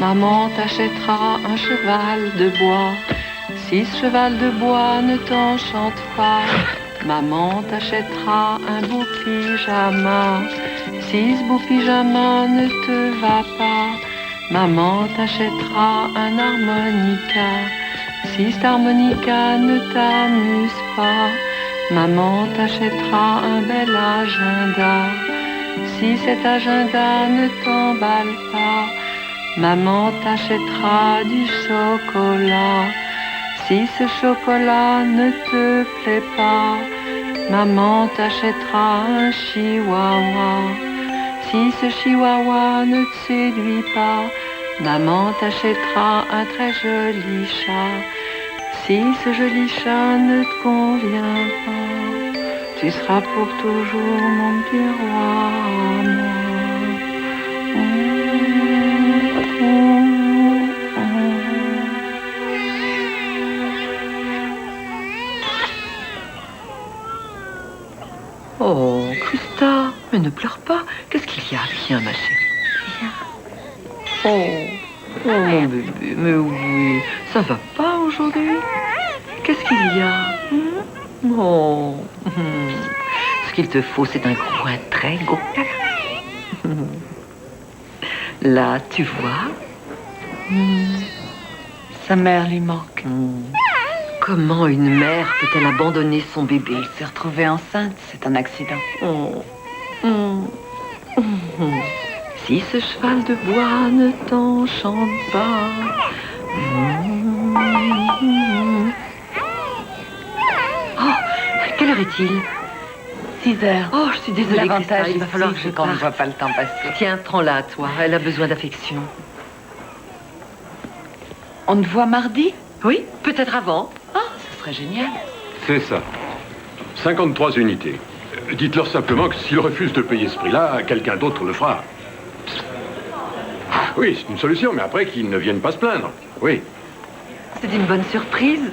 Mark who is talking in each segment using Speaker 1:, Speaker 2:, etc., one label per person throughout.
Speaker 1: Maman t'achètera un cheval de bois. Si ce cheval de bois ne t'enchante pas, maman t'achètera un beau pyjama. Si ce beau pyjama ne te va pas, maman t'achètera un harmonica. Si cet harmonica ne t'amuse pas, maman t'achètera un bel agenda. Si cet agenda ne t'emballe pas, maman t'achètera du chocolat. Si ce chocolat ne te plaît pas, maman t'achètera un chihuahua. Si ce chihuahua ne te séduit pas, maman t'achètera un très joli chat. Si ce joli chat ne te convient pas, tu seras pour toujours mon petit roi à moi. Oh, Christa, mais ne pleure pas. Qu'est-ce qu'il y a? Viens, ma chérie, viens. Oh, mon bébé, mais oui, ça va pas aujourd'hui? Qu'est-ce qu'il y a? Oh, ce qu'il te faut, c'est un gros, un très gros câlin. Là, tu vois, sa mère lui manque. Comment une mère peut-elle abandonner son bébé?
Speaker 2: Elle s'est retrouvée enceinte, c'est un accident.
Speaker 1: Si ce cheval de bois ne t'enchante pas. Oh, quelle heure est-il?
Speaker 2: 6 heures.
Speaker 1: Oh, je suis désolée, Christa,
Speaker 2: L'avantage
Speaker 1: il va falloir que je
Speaker 2: qu'on ne
Speaker 1: parte.
Speaker 2: voit pas le temps passer.
Speaker 1: Tiens, prends-la, toi. Elle a besoin d'affection.
Speaker 2: On te voit mardi?
Speaker 1: Oui, peut-être avant.
Speaker 2: Ah, ce serait génial.
Speaker 3: C'est ça. 53 unités. Dites-leur simplement que s'ils refusent de payer ce prix-là, quelqu'un d'autre le fera. Oui, c'est une solution, mais après qu'ils ne viennent pas se plaindre. Oui.
Speaker 1: C'est une bonne surprise.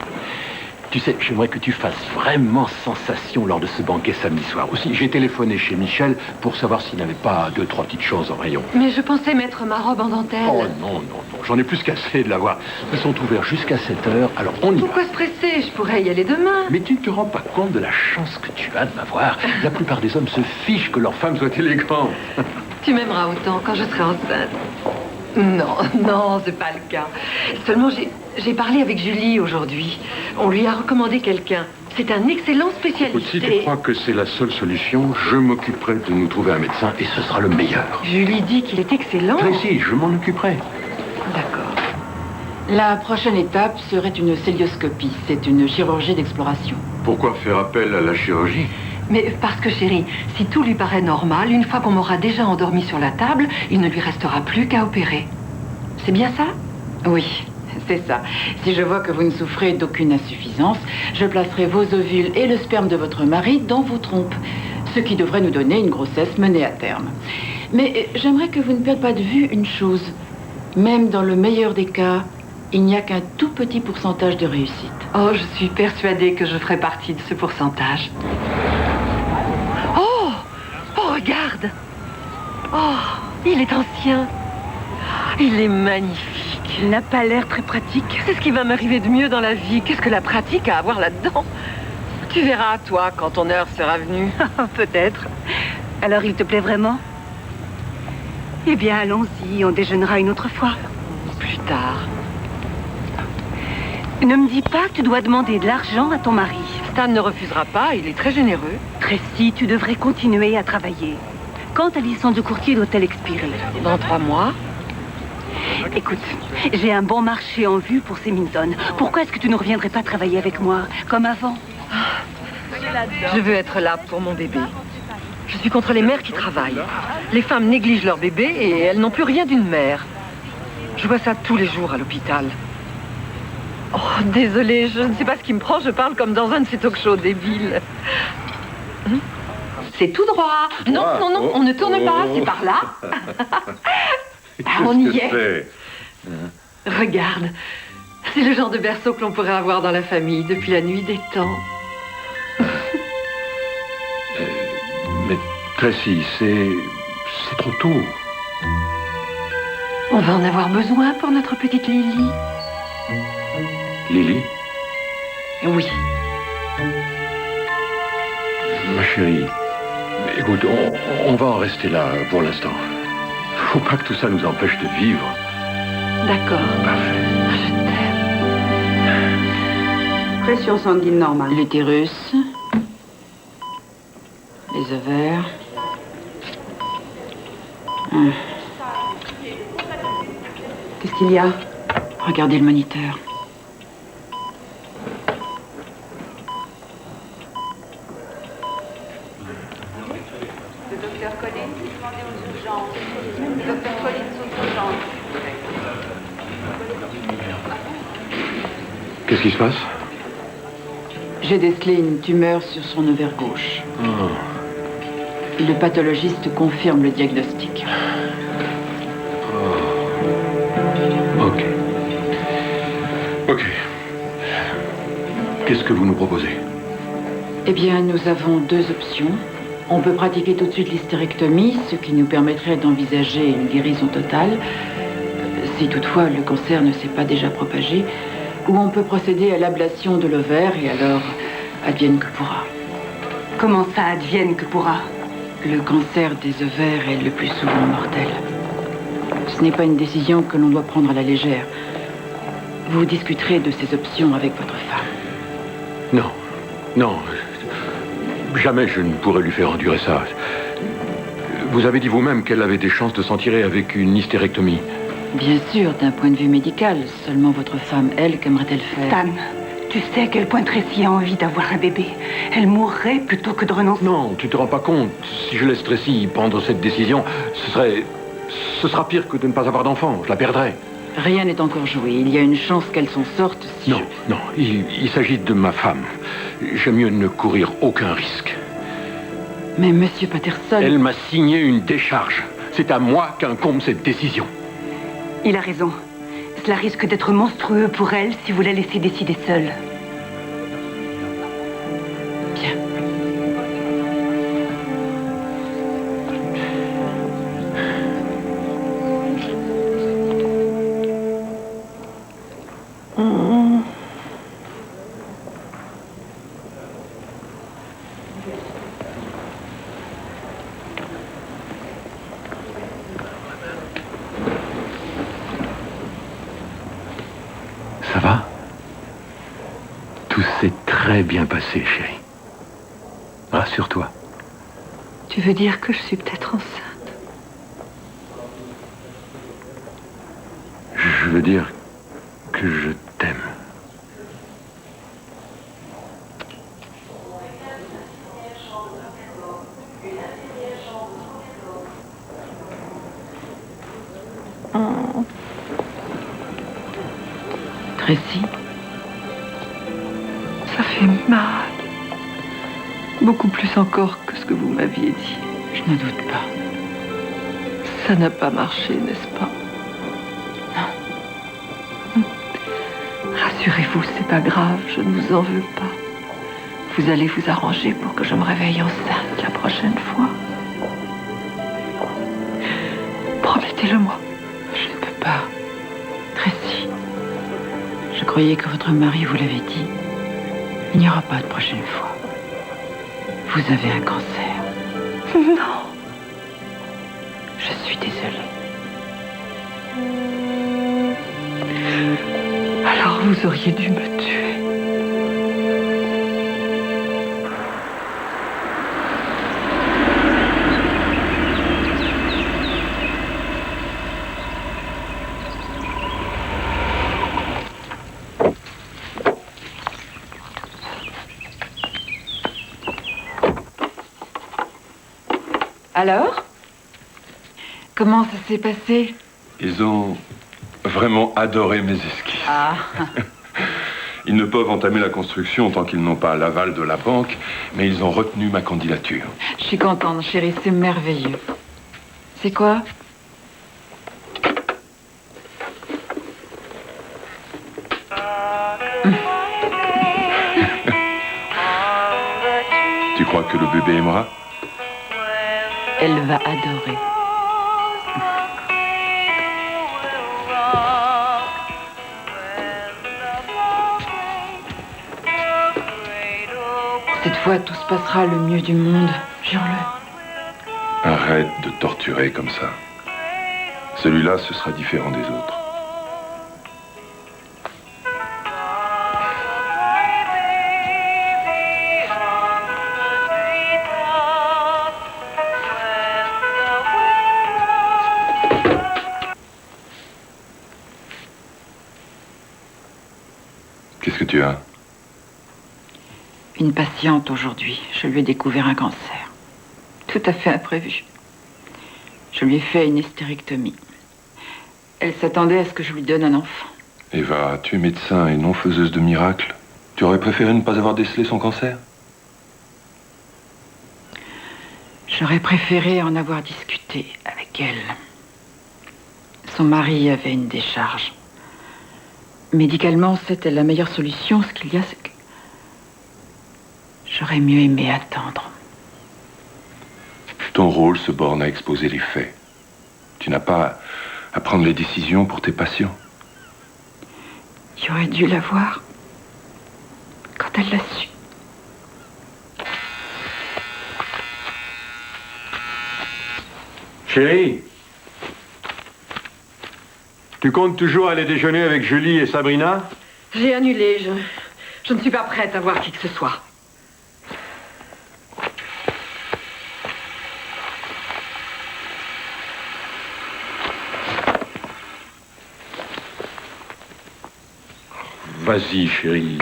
Speaker 3: Tu sais, j'aimerais que tu fasses vraiment sensation lors de ce banquet samedi soir. Aussi, j'ai téléphoné chez Michel pour savoir s'il n'avait pas 2-3 petites choses en rayon.
Speaker 1: Mais je pensais mettre ma robe en dentelle.
Speaker 3: Oh non, non, non, j'en ai plus qu'assez de l'avoir. Ils sont ouverts jusqu'à 7 heures, alors on y va.
Speaker 1: Pourquoi se presser? Je pourrais y aller demain.
Speaker 3: Mais tu ne te rends pas compte de la chance que tu as de m'avoir. La plupart des hommes se fichent que leur femme soit élégante.
Speaker 1: Tu m'aimeras autant quand je serai enceinte. Non, non, c'est pas le cas. Seulement, j'ai parlé avec Julie aujourd'hui. On lui a recommandé quelqu'un. C'est un excellent spécialiste.
Speaker 3: Écoute, si tu crois que c'est la seule solution, je m'occuperai de nous trouver un médecin et ce sera le meilleur.
Speaker 1: Julie dit qu'il est excellent.
Speaker 3: Tracy, je m'en occuperai.
Speaker 1: D'accord.
Speaker 2: La prochaine étape serait une célioscopie. C'est une chirurgie d'exploration.
Speaker 3: Pourquoi faire appel à la chirurgie?
Speaker 1: Mais parce que, chérie, si tout lui paraît normal, une fois qu'on m'aura déjà endormi sur la table, il ne lui restera plus qu'à opérer. C'est bien ça?
Speaker 2: Oui, c'est ça. Si je vois que vous ne souffrez d'aucune insuffisance, je placerai vos ovules et le sperme de votre mari dans vos trompes, ce qui devrait nous donner une grossesse menée à terme. Mais j'aimerais que vous ne perdiez pas de vue une chose. Même dans le meilleur des cas, il n'y a qu'un tout petit pourcentage de réussite.
Speaker 1: Oh, je suis persuadée que je ferai partie de ce pourcentage. Oh! Oh, regarde! Oh, il est ancien. Il est magnifique.
Speaker 2: Il n'a pas l'air très pratique.
Speaker 1: C'est ce qui va m'arriver de mieux dans la vie. Qu'est-ce que la pratique a à voir là-dedans? Tu verras, toi, quand ton heure sera venue.
Speaker 2: Peut-être. Alors, il te plaît vraiment? Eh bien, allons-y, on déjeunera une autre fois.
Speaker 1: Plus tard.
Speaker 2: Ne me dis pas que tu dois demander de l'argent à ton mari.
Speaker 1: Stan ne refusera pas, il est très généreux.
Speaker 2: Tracy, tu devrais continuer à travailler. Quand ta licence de courtier doit-elle expirer?
Speaker 1: Dans 3 mois.
Speaker 2: Écoute, j'ai un bon marché en vue pour ces Minton. Pourquoi est-ce que tu ne reviendrais pas travailler avec moi, comme avant?
Speaker 1: Je veux être là pour mon bébé. Je suis contre les mères qui travaillent. Les femmes négligent leur bébé et elles n'ont plus rien d'une mère. Je vois ça tous les jours à l'hôpital. Oh, désolée, je ne sais pas ce qui me prend. Je parle comme dans un de ces talk-shows débiles. C'est tout droit. Non, non, non, on ne tourne pas. C'est par là. On y est. Regarde. C'est le genre de berceau que l'on pourrait avoir dans la famille depuis la nuit des temps.
Speaker 3: Mais Tracy, c'est trop tôt.
Speaker 1: On va en avoir besoin pour notre petite Lily.
Speaker 3: Lily,
Speaker 1: Oui.
Speaker 3: ma chérie, écoute, on va en rester là pour l'instant. Faut pas que tout ça nous empêche de vivre.
Speaker 1: D'accord.
Speaker 3: Parfait.
Speaker 1: Je t'aime.
Speaker 4: Pression sanguine normale.
Speaker 2: L'utérus, les ovaires.
Speaker 4: Qu'est-ce qu'il y a?
Speaker 2: Regardez le moniteur.
Speaker 5: Le docteur Collins, demandez aux urgences. Le docteur Collins aux urgences.
Speaker 3: Qu'est-ce qui se passe?
Speaker 2: J'ai décelé une tumeur sur son ovaire gauche. Le pathologiste confirme le diagnostic.
Speaker 3: Ok. Ok. Qu'est-ce que vous nous proposez?
Speaker 2: Eh bien, nous avons deux options. On peut pratiquer tout de suite l'hystérectomie, ce qui nous permettrait d'envisager une guérison totale, si toutefois le cancer ne s'est pas déjà propagé, ou on peut procéder à l'ablation de l'ovaire et alors advienne que pourra.
Speaker 4: Comment ça advienne que pourra?
Speaker 2: Le cancer des ovaires est le plus souvent mortel. Ce n'est pas une décision que l'on doit prendre à la légère. Vous discuterez de ces options avec votre femme.
Speaker 3: Non. Non. Jamais je ne pourrais lui faire endurer ça. Vous avez dit vous-même qu'elle avait des chances de s'en tirer avec une hystérectomie.
Speaker 2: Bien sûr, d'un point de vue médical, seulement votre femme, elle, qu'aimerait-elle faire?
Speaker 4: Stan, tu sais à quel point Tracy a envie d'avoir un bébé. Elle mourrait plutôt que de renoncer.
Speaker 3: Non, tu te rends pas compte. Si je laisse Tracy prendre cette décision, ce sera pire que de ne pas avoir d'enfant. Je la perdrai.
Speaker 2: Rien n'est encore joué. Il y a une chance qu'elle s'en sorte si
Speaker 3: Non, non, il s'agit de ma femme. J'aime mieux ne courir aucun risque.
Speaker 2: Mais Monsieur Patterson...
Speaker 3: Elle m'a signé une décharge. C'est à moi qu'incombe cette décision.
Speaker 4: Il a raison. Cela risque d'être monstrueux pour elle si vous la laissez décider seule.
Speaker 2: Bien.
Speaker 3: Ça va? Tout s'est très bien passé, chérie. Rassure-toi.
Speaker 1: Tu veux dire que je suis peut-être enceinte?
Speaker 3: Je veux dire que je t'aime.
Speaker 2: Tracy,
Speaker 1: Ça fait mal. Beaucoup plus encore que ce que vous m'aviez dit.
Speaker 2: je n'en doute pas.
Speaker 1: Ça n'a pas marché, n'est-ce pas? Non. Rassurez-vous, c'est pas grave, je ne vous en veux pas. Vous allez vous arranger pour que je me réveille enceinte la prochaine fois. Promettez-le-moi.
Speaker 2: Je ne peux pas. Tracy, je croyais que votre mari vous l'avait dit. Il n'y aura pas de prochaine fois. Vous avez un cancer.
Speaker 1: Non.
Speaker 2: Je suis désolée.
Speaker 1: Alors vous auriez dû me tuer.
Speaker 2: Alors? Comment ça s'est passé?
Speaker 6: Ils ont vraiment adoré mes esquisses.
Speaker 2: Ah,
Speaker 6: Ils ne peuvent entamer la construction tant qu'ils n'ont pas l'aval de la banque, mais ils ont retenu ma candidature.
Speaker 2: je suis contente, chérie, c'est merveilleux. C'est quoi?
Speaker 6: Tu crois que le bébé aimera?
Speaker 2: Elle va adorer. Cette fois, tout se passera le mieux du monde. Jure-le.
Speaker 6: Arrête de torturer comme ça. Celui-là, ce sera différent des autres. Qu'est-ce que tu as?
Speaker 2: Une patiente aujourd'hui. Je lui ai découvert un cancer. Tout à fait imprévu. Je lui ai fait une hystérectomie. Elle s'attendait à ce que je lui donne un enfant.
Speaker 6: Eva, tu es médecin et non faiseuse de miracles. Tu aurais préféré ne pas avoir décelé son cancer?
Speaker 2: J'aurais préféré en avoir discuté avec elle. Son mari avait une décharge. Médicalement, c'était la meilleure solution. Ce qu'il y a, c'est que j'aurais mieux aimé attendre.
Speaker 6: Ton rôle se borne à exposer les faits. Tu n'as pas à prendre les décisions pour tes patients.
Speaker 2: J'aurais dû la voir quand elle l'a su.
Speaker 3: Chérie, tu comptes toujours aller déjeuner avec Julie et Sabrina?
Speaker 4: J'ai annulé. Je ne suis pas prête à voir qui que ce soit.
Speaker 3: Vas-y, chérie.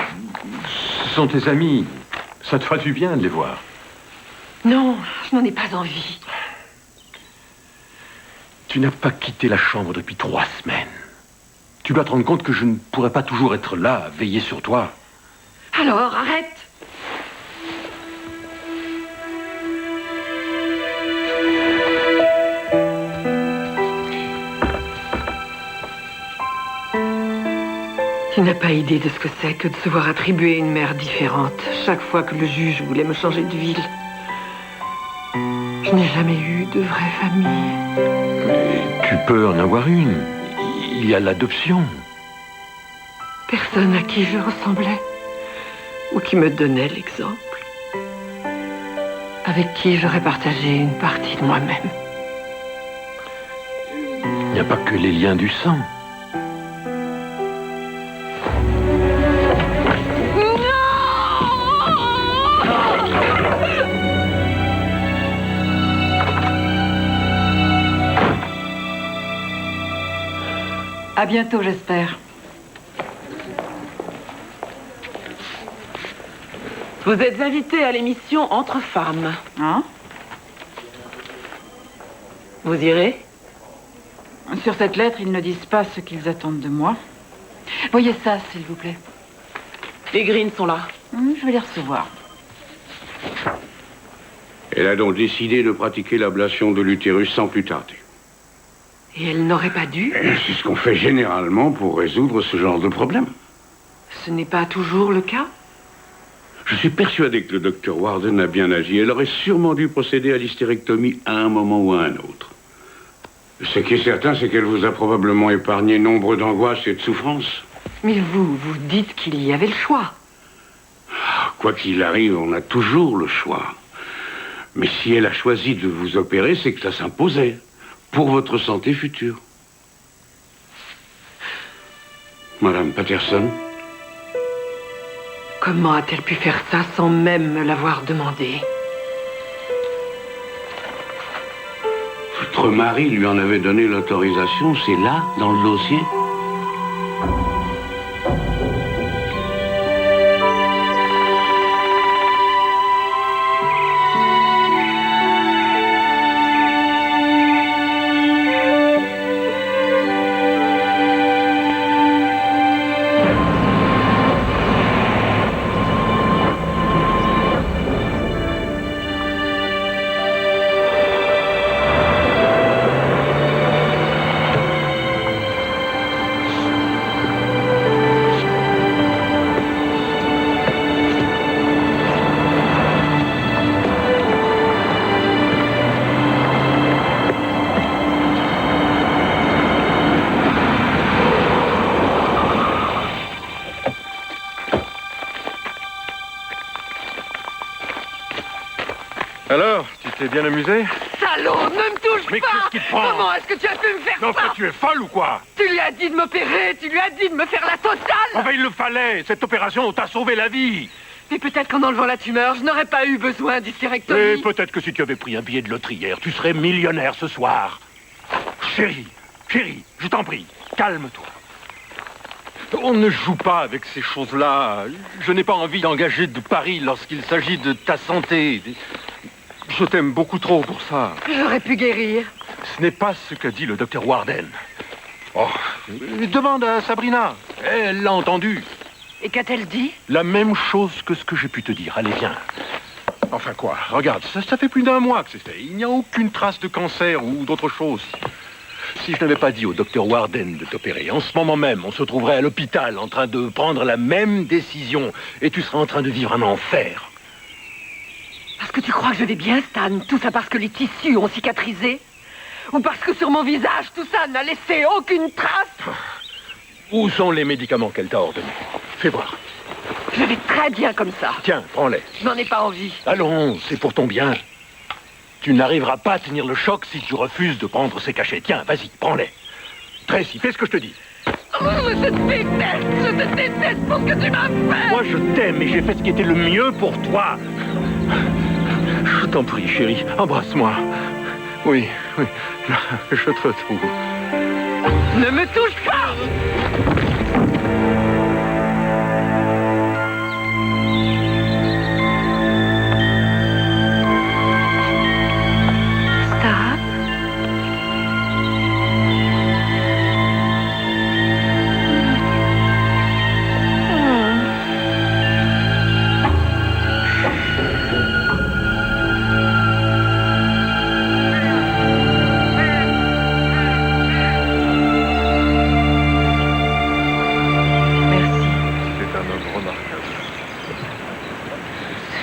Speaker 3: Ce sont tes amis. Ça te fera du bien de les voir.
Speaker 4: Non, je n'en ai pas envie.
Speaker 3: Tu n'as pas quitté la chambre depuis 3 semaines. Tu dois te rendre compte que je ne pourrai pas toujours être là, à veiller sur toi.
Speaker 4: Alors, arrête! Tu n'as pas idée de ce que c'est que de se voir attribuer une mère différente chaque fois que le juge voulait me changer de ville. Je n'ai jamais eu de vraie famille.
Speaker 3: Mais tu peux en avoir une. Il y a l'adoption.
Speaker 4: Personne à qui je ressemblais ou qui me donnait l'exemple. Avec qui j'aurais partagé une partie de moi-même.
Speaker 3: Il n'y a pas que les liens du sang.
Speaker 2: À bientôt, j'espère.
Speaker 7: Vous êtes invité à l'émission Entre femmes.
Speaker 2: Hein?
Speaker 7: Vous irez?
Speaker 2: Sur cette lettre, ils ne disent pas ce qu'ils attendent de moi. Voyez ça, s'il vous plaît.
Speaker 7: Les Greens sont là.
Speaker 2: Je vais les recevoir.
Speaker 8: Elle a donc décidé de pratiquer l'ablation de l'utérus sans plus tarder.
Speaker 4: Et elle n'aurait pas dû?
Speaker 8: C'est ce qu'on fait généralement pour résoudre ce genre de problème.
Speaker 4: Ce n'est pas toujours le cas?
Speaker 8: Je suis persuadé que le docteur Warden a bien agi. Elle aurait sûrement dû procéder à l'hystérectomie à un moment ou à un autre. Ce qui est certain, c'est qu'elle vous a probablement épargné nombre d'angoisses et de souffrances.
Speaker 4: Mais vous dites qu'il y avait le choix.
Speaker 8: Quoi qu'il arrive, on a toujours le choix. Mais si elle a choisi de vous opérer, c'est que ça s'imposait. Pour votre santé future. Madame Patterson?
Speaker 4: Comment a-t-elle pu faire ça sans même me l'avoir demandé?
Speaker 8: Votre mari lui en avait donné l'autorisation, c'est là, dans le dossier?
Speaker 3: t'es bien amusé?
Speaker 4: Salaud, ne me touche
Speaker 3: Mais
Speaker 4: pas!
Speaker 3: qu'est-ce qui te prend?
Speaker 4: Comment est-ce que tu as pu me faire
Speaker 3: Non,
Speaker 4: ça?
Speaker 3: tu es folle ou quoi?
Speaker 4: Tu lui as dit de m'opérer, tu lui as dit de me faire la totale!
Speaker 3: Enfin, il le fallait. Cette opération t'a sauvé la vie.
Speaker 4: Et peut-être qu'en enlevant la tumeur, je n'aurais pas eu besoin d'hystérectomie.
Speaker 3: Et peut-être que si tu avais pris un billet de loterie hier, tu serais millionnaire ce soir. Chérie, je t'en prie, calme-toi. On ne joue pas avec ces choses-là. Je n'ai pas envie d'engager de paris lorsqu'il s'agit de ta santé. Je t'aime beaucoup trop pour ça.
Speaker 4: J'aurais pu guérir.
Speaker 3: Ce n'est pas ce qu'a dit le docteur Warden. Oh, demande à Sabrina. Elle l'a entendu.
Speaker 4: Et qu'a-t-elle dit?
Speaker 3: La même chose que ce que j'ai pu te dire. Allez, viens. Enfin quoi, regarde, ça fait plus d'un mois que c'est fait. Il n'y a aucune trace de cancer ou d'autre chose. Si je n'avais pas dit au docteur Warden de t'opérer, en ce moment même, on se trouverait à l'hôpital en train de prendre la même décision. Et tu serais en train de vivre un enfer.
Speaker 4: Parce que tu crois que je vais bien, Stan? Tout ça parce que les tissus ont cicatrisé? Ou parce que sur mon visage, tout ça n'a laissé aucune trace?
Speaker 3: Où sont les médicaments qu'elle t'a ordonnés? Fais voir.
Speaker 4: Je vais très bien comme ça.
Speaker 3: Tiens, prends-les.
Speaker 4: Je n'en ai pas envie.
Speaker 3: Allons, c'est pour ton bien. Tu n'arriveras pas à tenir le choc si tu refuses de prendre ces cachets. Tiens, vas-y, prends-les. Tracy, fais ce que je te dis.
Speaker 4: Oh, je te déteste pour ce que tu m'as fait.
Speaker 3: Moi, je t'aime et j'ai fait ce qui était le mieux pour toi. Je t'en prie, chérie, embrasse-moi. Oui, je te retrouve.
Speaker 4: Ne me touche pas! Stop.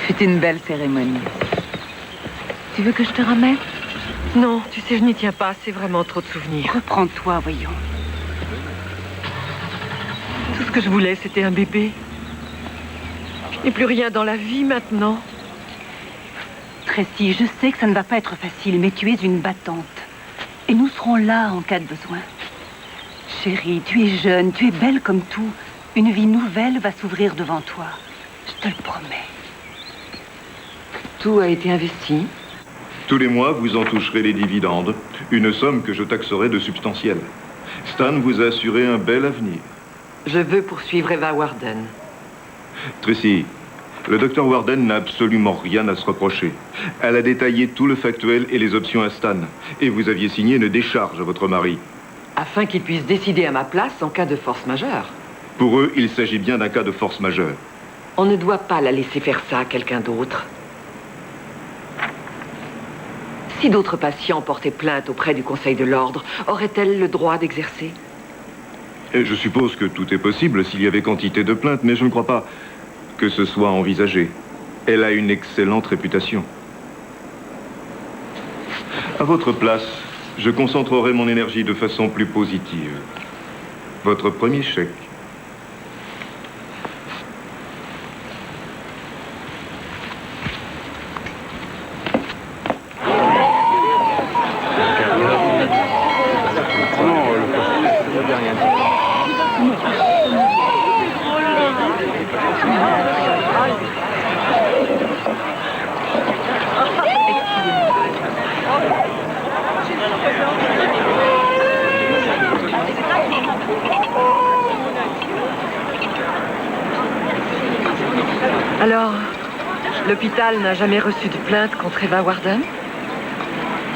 Speaker 2: C'est une belle cérémonie. Tu veux que je te ramène?
Speaker 4: Non, tu sais, je n'y tiens pas. C'est vraiment trop de souvenirs.
Speaker 2: Reprends-toi, voyons.
Speaker 4: Tout ce que je voulais, c'était un bébé. Je n'ai plus rien dans la vie maintenant.
Speaker 2: Tracy, je sais que ça ne va pas être facile, mais tu es une battante. Et nous serons là en cas de besoin. Chérie, tu es jeune, tu es belle comme tout. Une vie nouvelle va s'ouvrir devant toi. Je te le promets.
Speaker 4: Tout a été investi.
Speaker 9: Tous les mois, vous en toucherez les dividendes, une somme que je taxerai de substantielle. Stan vous a assuré un bel avenir.
Speaker 4: Je veux poursuivre Eva Warden.
Speaker 9: Tracy, le docteur Warden n'a absolument rien à se reprocher. Elle a détaillé tout le factuel et les options à Stan. Et vous aviez signé une décharge à votre mari.
Speaker 4: Afin qu'il puisse décider à ma place en cas de force majeure.
Speaker 9: Pour eux, il s'agit bien d'un cas de force majeure.
Speaker 4: On ne doit pas la laisser faire ça à quelqu'un d'autre. Si d'autres patients portaient plainte auprès du Conseil de l'Ordre, aurait-elle le droit d'exercer?
Speaker 9: Et je suppose que tout est possible s'il y avait quantité de plaintes, mais je ne crois pas que ce soit envisagé. Elle a une excellente réputation. À votre place, je concentrerai mon énergie de façon plus positive. Votre premier chèque.
Speaker 4: Alors, l'hôpital n'a jamais reçu de plainte contre Eva Warden?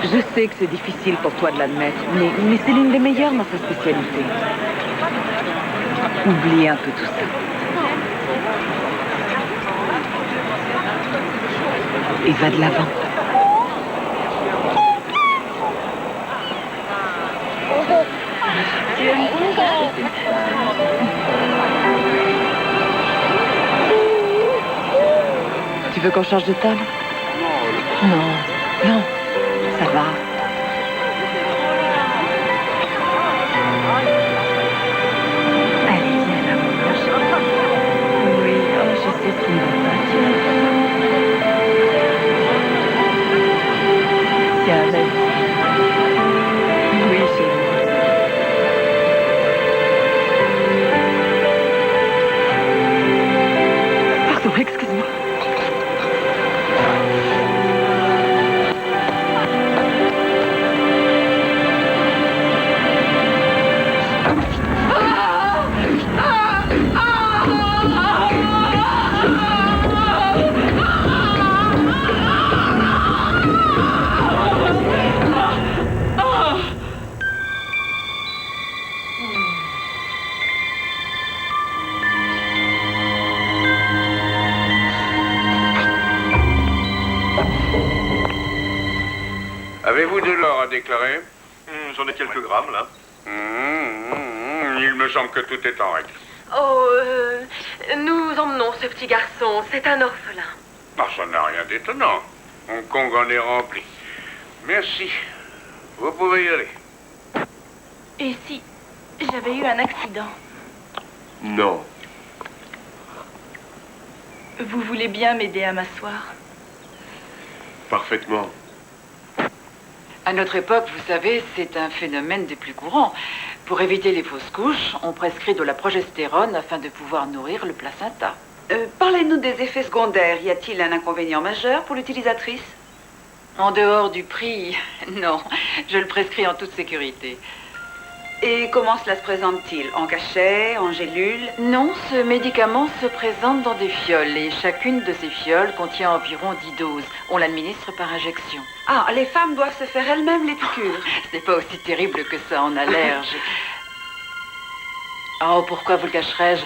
Speaker 2: Je sais que c'est difficile pour toi de l'admettre, mais c'est l'une des meilleures dans sa spécialité. Oublie un peu tout ça. Et va de l'avant.
Speaker 4: Tu veux qu'on change de table?
Speaker 2: Non, ça va. Allez, viens là, mon ange. Oui, je sais ce qui ne va pas.
Speaker 8: Avez-vous de l'or à déclarer?
Speaker 3: J'en ai quelques grammes, là.
Speaker 8: Il me semble que tout est en règle.
Speaker 4: Oh, nous emmenons ce petit garçon. C'est un orphelin.
Speaker 8: Ah, ça n'a rien d'étonnant. Hong Kong en est rempli. Merci. Vous pouvez y aller.
Speaker 5: Et si j'avais eu un accident?
Speaker 3: Non.
Speaker 5: Vous voulez bien m'aider à m'asseoir?
Speaker 3: Parfaitement.
Speaker 2: À notre époque, vous savez, c'est un phénomène des plus courants. Pour éviter les fausses couches, on prescrit de la progestérone afin de pouvoir nourrir le placenta.
Speaker 10: Parlez-nous des effets secondaires. Y a-t-il un inconvénient majeur pour l'utilisatrice?
Speaker 2: En dehors du prix, non. Je le prescris en toute sécurité.
Speaker 10: Et comment cela se présente-t-il? En cachet, en gélule?
Speaker 2: Non, ce médicament se présente dans des fioles et chacune de ces fioles contient environ 10 doses. On l'administre par injection.
Speaker 10: Ah, les femmes doivent se faire elles-mêmes les piqûres.
Speaker 2: Ce n'est pas aussi terrible que ça en allerge. Oh, pourquoi vous le cacherais-je?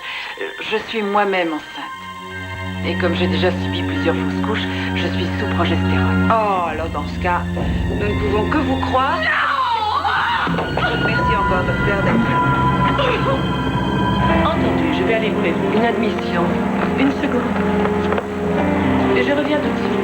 Speaker 2: Je suis moi-même enceinte. Et comme j'ai déjà subi plusieurs fausses couches, je suis sous progestérone.
Speaker 10: Oh, alors dans ce cas, nous ne pouvons que vous croire. Merci encore, docteur, d'être là.
Speaker 4: Entendu, je vais aller vous prévenir. Une admission. Une seconde. Et je reviens tout de suite.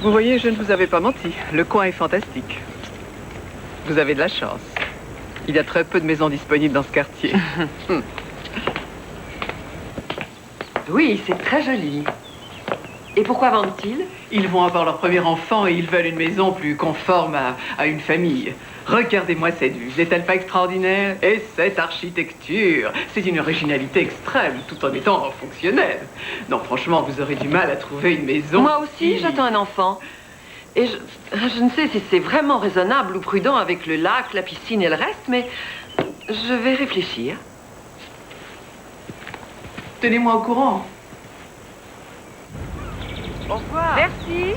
Speaker 7: Vous voyez, je ne vous avais pas menti. Le coin est fantastique. Vous avez de la chance. Il y a très peu de maisons disponibles dans ce quartier.
Speaker 4: Oui, c'est très joli. Et pourquoi vendent-ils?
Speaker 7: Ils vont avoir leur premier enfant et ils veulent une maison plus conforme à une famille. Regardez-moi cette vue, n'est-elle pas extraordinaire? Et cette architecture, c'est une originalité extrême, tout en étant fonctionnelle. Non, franchement, vous aurez du mal à trouver une maison...
Speaker 4: Moi aussi, j'attends un enfant. Et je ne sais si c'est vraiment raisonnable ou prudent avec le lac, la piscine et le reste, mais je vais réfléchir.
Speaker 7: Tenez-moi au courant.
Speaker 4: Au revoir. Merci.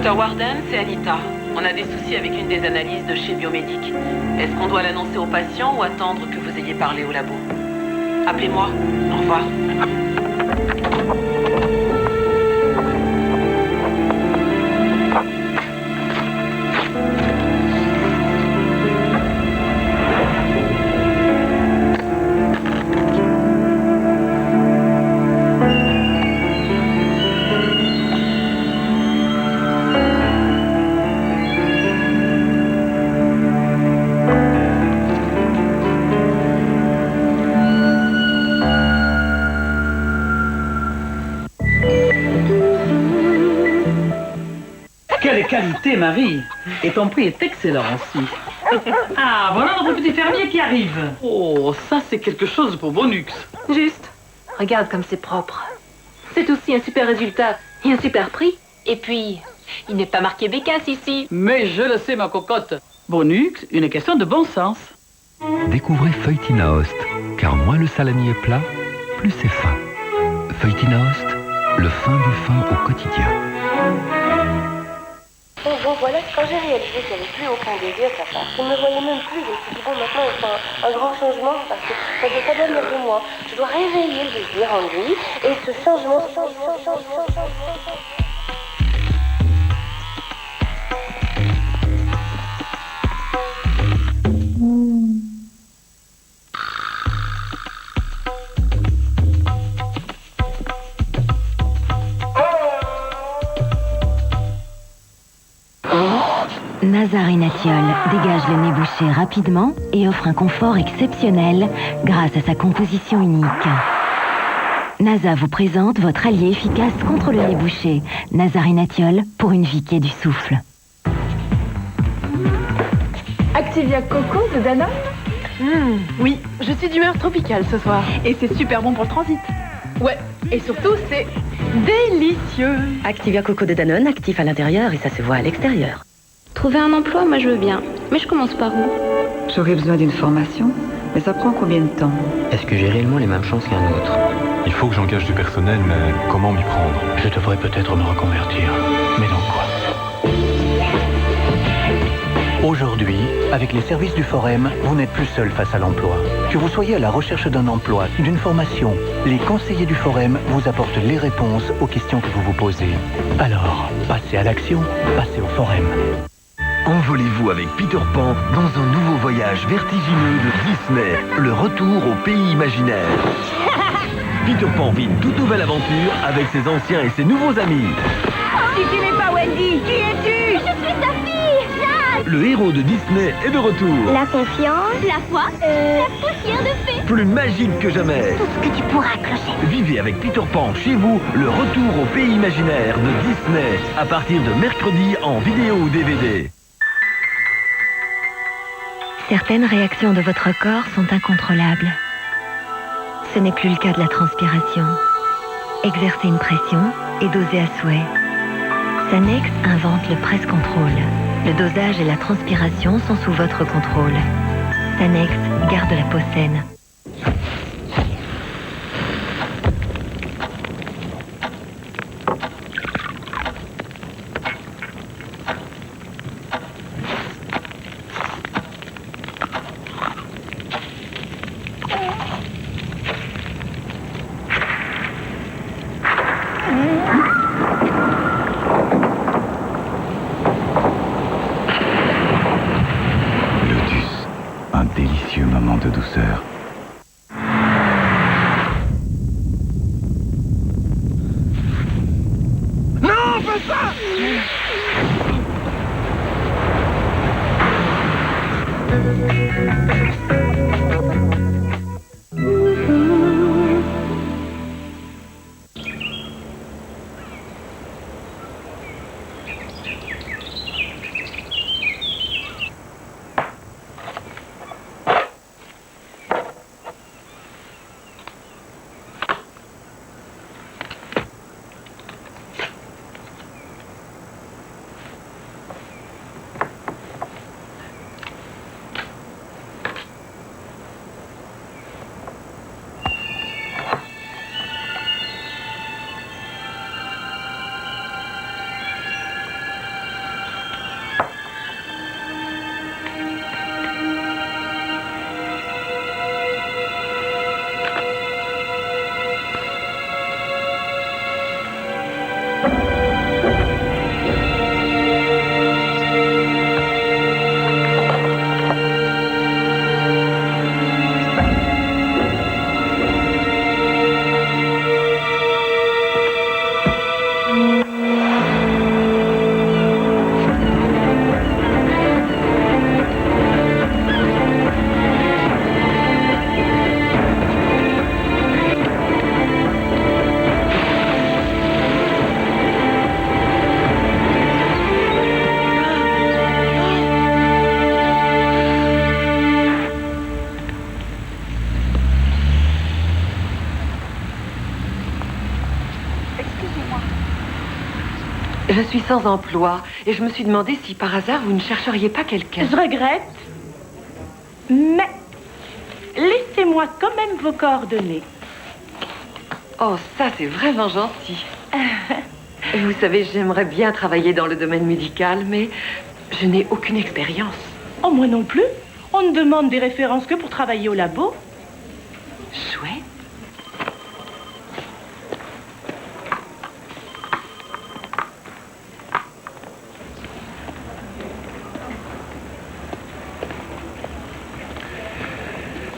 Speaker 11: Docteur Warden, c'est Anita. On a des soucis avec une des analyses de chez Biomédic. Est-ce qu'on doit l'annoncer au patient ou attendre que vous ayez parlé au labo? Appelez-moi. Au revoir.
Speaker 12: Quelle qualité, Marie! Et ton prix est excellent aussi. Ah, voilà notre petit fermier qui arrive. Oh, ça c'est quelque chose pour Bonux.
Speaker 13: Juste. Regarde comme c'est propre. C'est aussi un super résultat et un super prix. Et puis, il n'est pas marqué Bécasse ici.
Speaker 12: Mais je le sais, ma cocotte. Bonux, une question de bon sens.
Speaker 14: Découvrez Feuilletinaost, car moins le salami est plat, plus c'est fin. Feuilletinaost, le fin du fin au quotidien.
Speaker 15: Bon, voilà, quand j'ai réalisé qu'il n'y avait plus aucun désir de sa part, je ne me voyais même plus, je me suis dit, bon, maintenant, il faut un grand changement, parce que ça doit venir de moi. Je dois réveiller le désir en lui, et ce changement...
Speaker 16: Nazarinatiol dégage le nez bouché rapidement et offre un confort exceptionnel grâce à sa composition unique. NASA vous présente votre allié efficace contre le nez bouché. Nazarinatiol pour une vie qui est du souffle.
Speaker 17: Activia Coco de Danone. Oui, je suis d'humeur tropicale ce soir. Et c'est super bon pour le transit. Ouais, et surtout c'est délicieux.
Speaker 18: Activia Coco de Danone, actif à l'intérieur et ça se voit à l'extérieur.
Speaker 19: Trouver un emploi, moi je veux bien. Mais je commence par où?
Speaker 20: J'aurais besoin d'une formation, mais ça prend combien de temps?
Speaker 21: Est-ce que j'ai réellement les mêmes chances qu'un autre?
Speaker 22: Il faut que j'engage du personnel, mais comment m'y prendre?
Speaker 21: Je devrais peut-être me reconvertir. Mais dans quoi? Aujourd'hui, avec les services du Forum, vous n'êtes plus seul face à l'emploi. Que vous soyez à la recherche d'un emploi, d'une formation, les conseillers du Forum vous apportent les réponses aux questions que vous vous posez. Alors, passez à l'action, passez au Forum.
Speaker 23: Envolez-vous avec Peter Pan dans un nouveau voyage vertigineux de Disney, le retour au pays imaginaire. Peter Pan vit une toute nouvelle aventure avec ses anciens et ses nouveaux amis.
Speaker 15: Si tu n'es pas Wendy, qui es-tu? Je suis ta fille, Jade.
Speaker 23: Le héros de Disney est de retour.
Speaker 15: La confiance, la foi, la poussière de fée.
Speaker 23: Plus magique que jamais.
Speaker 15: Tout ce que tu pourras clocher.
Speaker 23: Vivez avec Peter Pan chez vous le retour au pays imaginaire de Disney à partir de mercredi en vidéo ou DVD.
Speaker 16: Certaines réactions de votre corps sont incontrôlables. Ce n'est plus le cas de la transpiration. Exercez une pression et dosez à souhait. Sanex invente le press control. Le dosage et la transpiration sont sous votre contrôle. Sanex garde la peau saine.
Speaker 14: Un délicieux moment de douceur.
Speaker 15: Non, fais ça!
Speaker 4: Excusez-moi. Je suis sans emploi et je me suis demandé si par hasard vous ne chercheriez pas quelqu'un.
Speaker 1: Je regrette, mais laissez-moi quand même vos coordonnées.
Speaker 4: Oh, ça c'est vraiment gentil. Vous savez, j'aimerais bien travailler dans le domaine médical, mais je n'ai aucune expérience.
Speaker 1: Oh, moi non plus. On ne demande des références que pour travailler au labo.
Speaker 4: Chouette.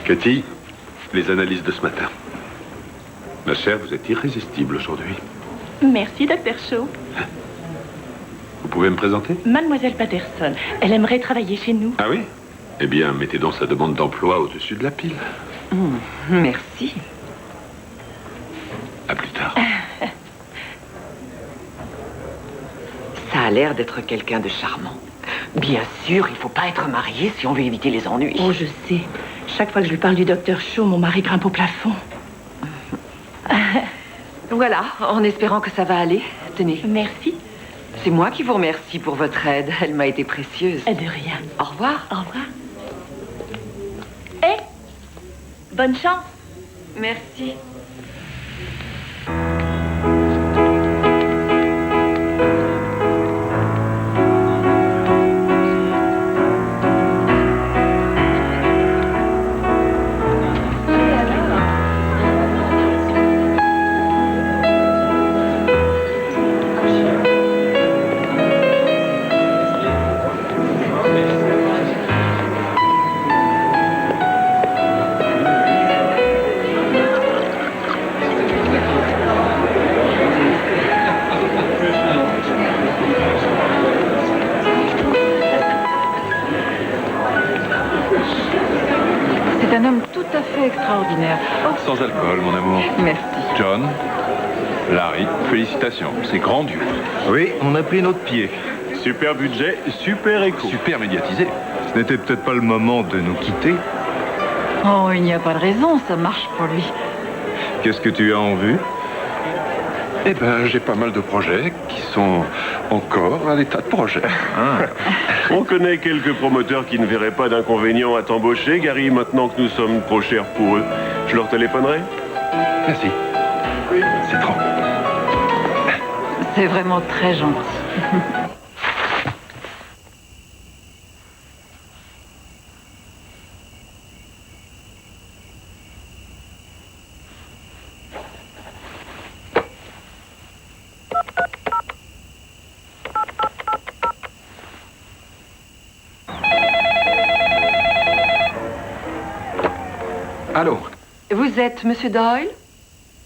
Speaker 3: Cathy, les analyses de ce matin.
Speaker 8: Ma chère, vous êtes irrésistible aujourd'hui.
Speaker 1: Merci, Dr. Shaw.
Speaker 8: Vous pouvez me présenter?
Speaker 1: Mademoiselle Patterson, elle aimerait travailler chez nous.
Speaker 8: Ah oui? Eh bien, mettez donc sa demande d'emploi au-dessus de la pile.
Speaker 4: Merci.
Speaker 8: À plus tard.
Speaker 4: Ça a l'air d'être quelqu'un de charmant. Bien sûr, il faut pas être marié si on veut éviter les ennuis.
Speaker 1: Oh, je sais. Chaque fois que je lui parle du Dr. Shaw, mon mari grimpe au plafond.
Speaker 4: Voilà, en espérant que ça va aller. Tenez.
Speaker 1: Merci.
Speaker 4: C'est moi qui vous remercie pour votre aide. Elle m'a été précieuse.
Speaker 1: De rien.
Speaker 4: Au revoir.
Speaker 1: Au revoir. Et bonne chance.
Speaker 4: Merci.
Speaker 2: C'est un homme tout à fait extraordinaire. Oh,
Speaker 22: Sans alcool, mon amour.
Speaker 2: merci.
Speaker 22: John, Larry, félicitations. C'est grandiose.
Speaker 6: Oui, on a pris notre pied.
Speaker 22: Super budget, super écho. Super médiatisé.
Speaker 6: Ce n'était peut-être pas le moment de nous quitter.
Speaker 2: Oh, il n'y a pas de raison, ça marche pour lui.
Speaker 6: Qu'est-ce que tu as en vue?
Speaker 22: Eh ben, j'ai pas mal de projets qui sont encore à l'état de projet.
Speaker 9: On connaît quelques promoteurs qui ne verraient pas d'inconvénient à t'embaucher, Gary, maintenant que nous sommes trop chers pour eux. Je leur téléphonerai?
Speaker 22: Merci. C'est trop.
Speaker 2: C'est vraiment très gentil.
Speaker 22: Allô?
Speaker 4: Vous êtes Monsieur Doyle?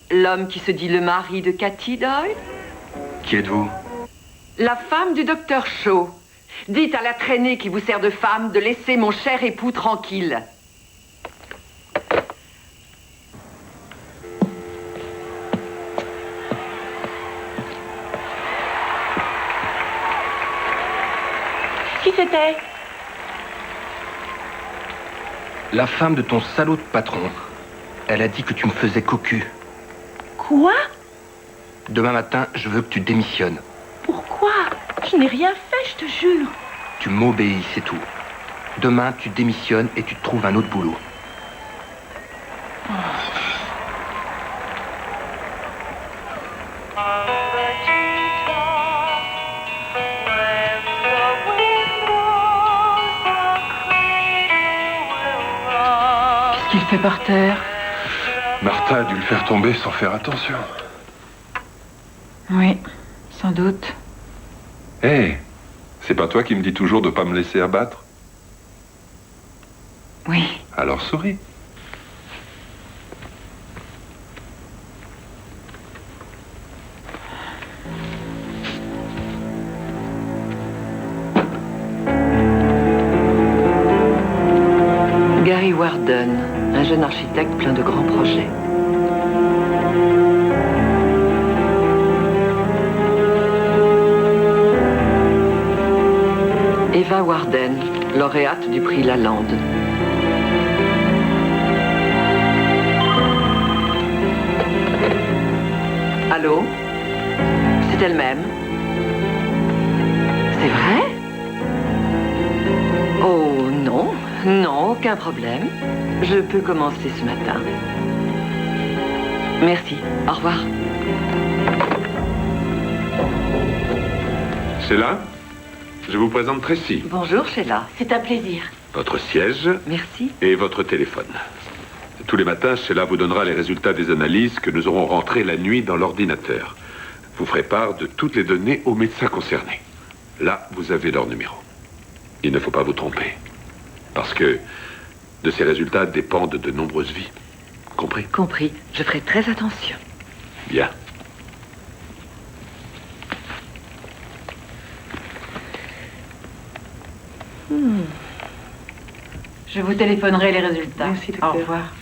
Speaker 4: L'homme qui se dit le mari de Cathy Doyle?
Speaker 22: Qui êtes-vous?
Speaker 4: La femme du docteur Shaw. Dites à la traînée qui vous sert de femme de laisser mon cher époux tranquille.
Speaker 1: Qui c'était?
Speaker 6: La femme de ton salaud de patron. Elle a dit que tu me faisais cocu.
Speaker 1: Quoi?
Speaker 6: Demain matin, je veux que tu démissionnes.
Speaker 1: Pourquoi? Je n'ai rien fait, je te jure.
Speaker 6: Tu m'obéis, c'est tout. Demain, tu démissionnes et tu te trouves un autre boulot.
Speaker 2: Qu'est-ce qu'il fait par terre?
Speaker 22: Martha a dû le faire tomber sans faire attention.
Speaker 2: Oui, sans doute.
Speaker 22: Hé, c'est pas toi qui me dis toujours de pas me laisser abattre?
Speaker 2: Oui.
Speaker 22: Alors souris.
Speaker 4: Gary Warden, un jeune architecte plein de grands projets. Eva Warden, lauréate du prix Lalande. Allô? C'est elle-même. C'est vrai? Oh non, non, aucun problème. Je peux commencer ce matin. Merci, au revoir.
Speaker 22: Sheila, je vous présente Tracy.
Speaker 4: Bonjour Sheila, c'est un plaisir.
Speaker 22: Votre siège.
Speaker 4: Merci.
Speaker 22: Et votre téléphone. Tous les matins, Sheila vous donnera les résultats des analyses que nous aurons rentrées la nuit dans l'ordinateur. Vous ferez part de toutes les données aux médecins concernés. Là, vous avez leur numéro. Il ne faut pas vous tromper. Parce que de ces résultats dépendent de nombreuses vies. Compris?
Speaker 4: Compris. Je ferai très attention.
Speaker 22: Bien.
Speaker 2: Je vous téléphonerai les résultats.
Speaker 11: Merci, docteur.
Speaker 2: Au revoir.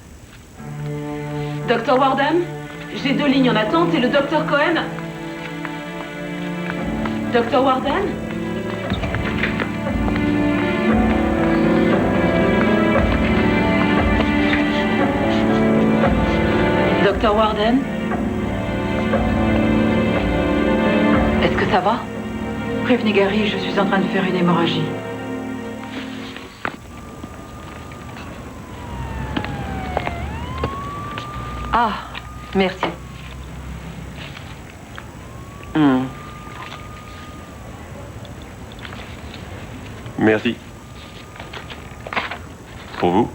Speaker 11: Docteur Warden, j'ai 2 lignes en attente et le docteur Cohen. Docteur Warden? Docteur Warden?
Speaker 2: Est-ce que ça va? Prévenez Gary, je suis en train de faire une hémorragie.
Speaker 4: Ah, merci.
Speaker 9: Merci. Pour vous?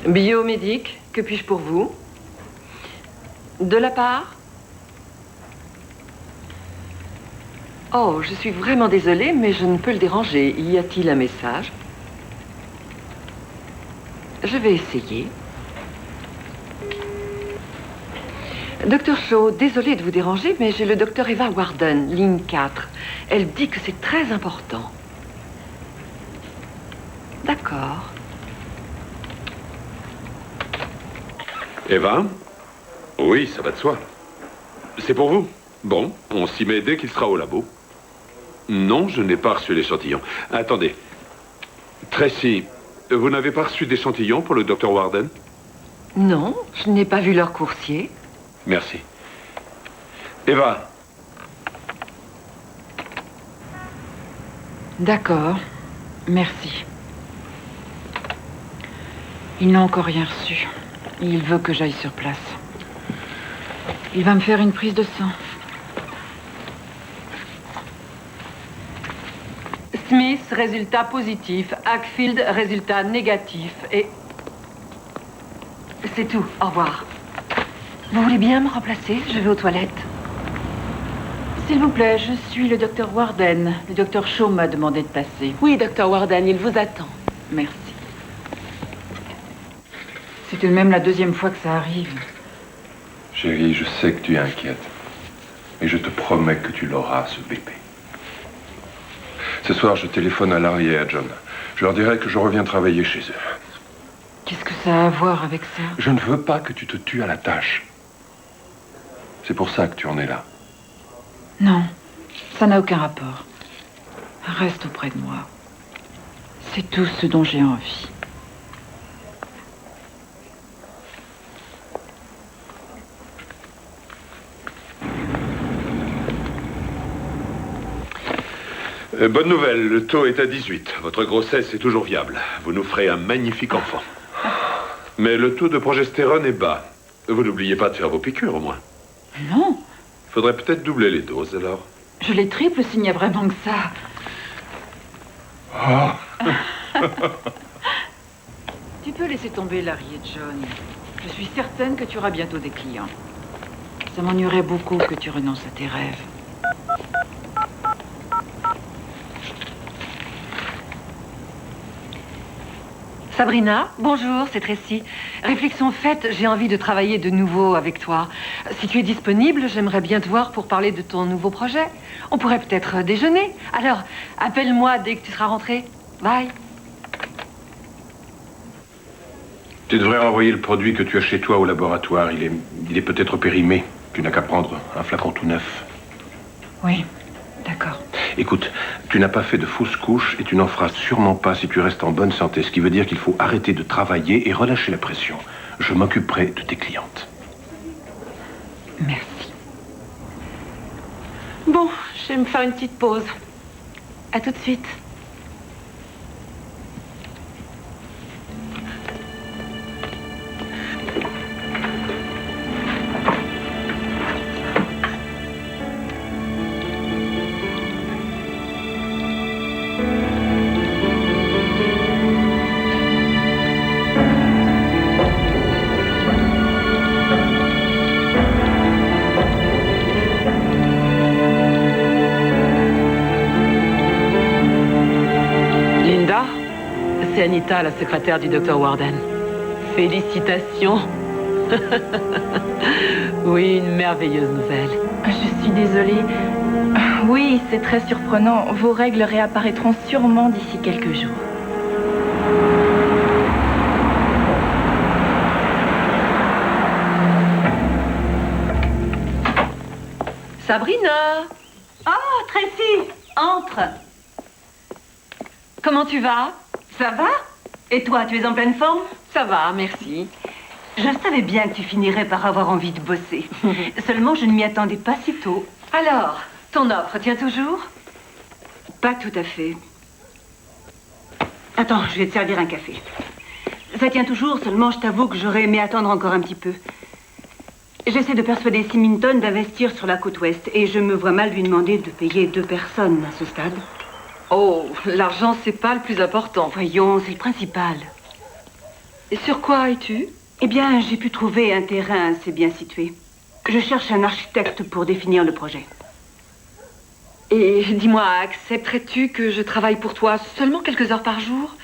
Speaker 4: Biomédique, que puis-je pour vous? De la part? Oh, je suis vraiment désolée, mais je ne peux le déranger. Y a-t-il un message? Je vais essayer. Docteur Shaw, désolée de vous déranger, mais j'ai le docteur Eva Warden, ligne 4. Elle dit que c'est très important. D'accord.
Speaker 22: Eva? Oui, ça va de soi. C'est pour vous? Bon, on s'y met dès qu'il sera au labo. Non, je n'ai pas reçu l'échantillon. Attendez. Tracy, vous n'avez pas reçu d'échantillon pour le docteur Warden?
Speaker 4: Non, je n'ai pas vu leur coursier.
Speaker 22: Merci. Eva?
Speaker 2: D'accord. Merci. Il n'a encore rien reçu. Il veut que j'aille sur place. Il va me faire une prise de sang.
Speaker 4: Smith, résultat positif. Hackfield, résultat négatif. Et... c'est tout. Au revoir. Vous voulez bien me remplacer? Je vais aux toilettes.
Speaker 2: S'il vous plaît, je suis le docteur Warden. Le docteur Shaw m'a demandé de passer.
Speaker 11: Oui, docteur Warden, il vous attend.
Speaker 2: Merci. C'est tout de même la 2e fois que ça arrive.
Speaker 22: Chérie, je sais que tu es inquiète. Mais je te promets que tu l'auras, ce bébé. Ce soir, je téléphone à Larry et à John. Je leur dirai que je reviens travailler chez eux.
Speaker 2: Qu'est-ce que ça a à voir avec ça?
Speaker 22: Je ne veux pas que tu te tues à la tâche. C'est pour ça que tu en es là.
Speaker 2: Non, ça n'a aucun rapport. Reste auprès de moi. C'est tout ce dont j'ai envie.
Speaker 22: Bonne nouvelle, le taux est à 18. Votre grossesse est toujours viable. Vous nous ferez un magnifique enfant. Mais le taux de progestérone est bas. Vous n'oubliez pas de faire vos piqûres, au moins.
Speaker 2: Non.
Speaker 22: Il faudrait peut-être doubler les doses, alors.
Speaker 2: Je les triple s'il n'y a vraiment que ça. Tu peux laisser tomber Larry et John. Je suis certaine que tu auras bientôt des clients. Ça m'ennuierait beaucoup que tu renonces à tes rêves.
Speaker 4: Sabrina, bonjour, c'est Tracy. Réflexion faite, j'ai envie de travailler de nouveau avec toi. Si tu es disponible, j'aimerais bien te voir pour parler de ton nouveau projet. On pourrait peut-être déjeuner. Alors, appelle-moi dès que tu seras rentrée. Bye.
Speaker 6: Tu devrais renvoyer le produit que tu as chez toi au laboratoire. Il est peut-être périmé. Tu n'as qu'à prendre un flacon tout neuf.
Speaker 2: Oui, d'accord.
Speaker 6: Écoute, tu n'as pas fait de fausses couches et tu n'en feras sûrement pas si tu restes en bonne santé. Ce qui veut dire qu'il faut arrêter de travailler et relâcher la pression. Je m'occuperai de tes clientes.
Speaker 2: Merci.
Speaker 11: Bon, je vais me faire une petite pause. À tout de suite. C'est Anita, la secrétaire du docteur Warden. Félicitations. Oui, une merveilleuse nouvelle.
Speaker 17: Je suis désolée. Oui, c'est très surprenant. Vos règles réapparaîtront sûrement d'ici quelques jours.
Speaker 4: Sabrina!
Speaker 5: Oh, Tracy, entre.
Speaker 4: Comment tu vas?
Speaker 5: Ça va? Et toi, tu es en pleine forme?
Speaker 4: Ça va, merci.
Speaker 5: Je savais bien que tu finirais par avoir envie de bosser. Seulement, je ne m'y attendais pas si tôt.
Speaker 4: Alors, ton offre tient toujours?
Speaker 5: Pas tout à fait. Attends, je vais te servir un café. Ça tient toujours, seulement je t'avoue que j'aurais aimé attendre encore un petit peu. J'essaie de persuader Symington d'investir sur la côte ouest et je me vois mal lui demander de payer 2 personnes à ce stade.
Speaker 4: Oh, l'argent, c'est pas le plus important.
Speaker 5: Voyons, c'est le principal.
Speaker 4: Et sur quoi es-tu?
Speaker 5: Eh bien, j'ai pu trouver un terrain assez bien situé. Je cherche un architecte pour définir le projet.
Speaker 4: Et dis-moi, accepterais-tu que je travaille pour toi seulement quelques heures par jour?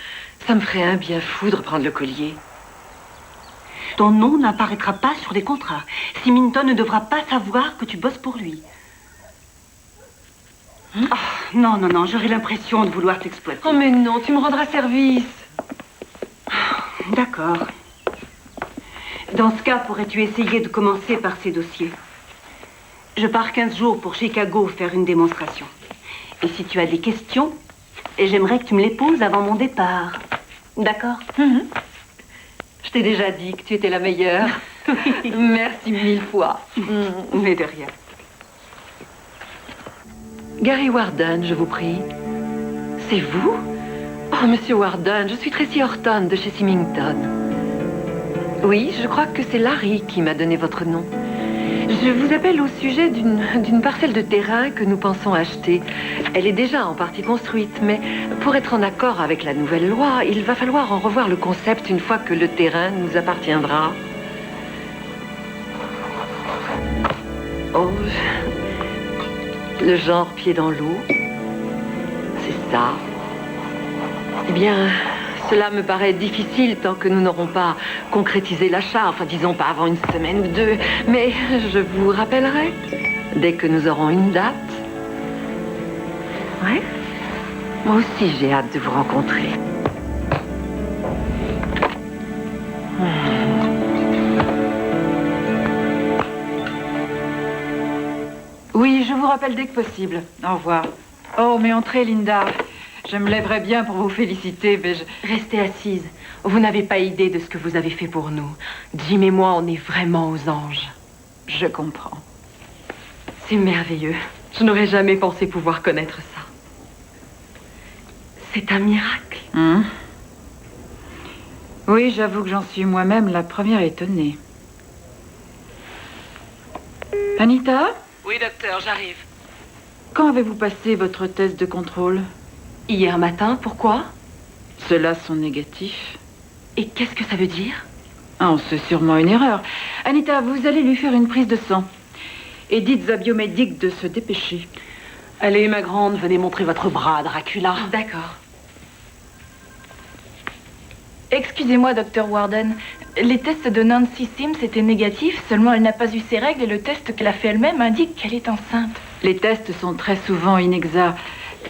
Speaker 4: Ça me ferait un bien fou de reprendre le collier.
Speaker 5: Ton nom n'apparaîtra pas sur les contrats. Symington ne devra pas savoir que tu bosses pour lui. Oh, non, non, non, j'aurais l'impression de vouloir t'exploiter.
Speaker 4: Oh, mais non, tu me rendras service.
Speaker 5: D'accord. Dans ce cas, pourrais-tu essayer de commencer par ces dossiers? Je pars 15 jours pour Chicago faire une démonstration. Et si tu as des questions, j'aimerais que tu me les poses avant mon départ. D'accord?
Speaker 4: Je t'ai déjà dit que tu étais la meilleure. Merci 1000 fois.
Speaker 5: Mais de rien.
Speaker 4: Gary Warden, je vous prie. C'est vous? Oh, Monsieur Warden, je suis Tracy Horton de chez Symington. Oui, je crois que c'est Larry qui m'a donné votre nom. Je vous appelle au sujet d'une parcelle de terrain que nous pensons acheter. Elle est déjà en partie construite, mais pour être en accord avec la nouvelle loi, il va falloir en revoir le concept une fois que le terrain nous appartiendra. Oh, le genre pied dans l'eau, c'est ça. Eh bien, cela me paraît difficile tant que nous n'aurons pas concrétisé l'achat. Enfin, disons pas avant une semaine ou 2. Mais je vous rappellerai dès que nous aurons une date. Ouais. Moi aussi, j'ai hâte de vous rencontrer.
Speaker 2: Oui, je vous rappelle dès que possible. Au revoir. Oh, mais entrez, Linda. Je me lèverais bien pour vous féliciter, mais je...
Speaker 11: Restez assise. Vous n'avez pas idée de ce que vous avez fait pour nous. Jim et moi, on est vraiment aux anges.
Speaker 2: Je comprends.
Speaker 11: C'est merveilleux. Je n'aurais jamais pensé pouvoir connaître ça. C'est un miracle.
Speaker 2: Oui, j'avoue que j'en suis moi-même la première étonnée. Anita?
Speaker 11: Oui, docteur, j'arrive.
Speaker 2: Quand avez-vous passé votre test de contrôle?
Speaker 11: Hier matin, pourquoi?
Speaker 2: Ceux-là sont négatifs.
Speaker 11: Et qu'est-ce que ça veut dire?
Speaker 2: Ah, c'est sûrement une erreur. Anita, vous allez lui faire une prise de sang. Et dites à Biomédic de se dépêcher.
Speaker 11: Allez, ma grande, venez montrer votre bras à Dracula.
Speaker 2: D'accord.
Speaker 17: Excusez-moi, docteur Warden. Les tests de Nancy Sims étaient négatifs, seulement elle n'a pas eu ses règles et le test qu'elle a fait elle-même indique qu'elle est enceinte.
Speaker 2: Les tests sont très souvent inexacts.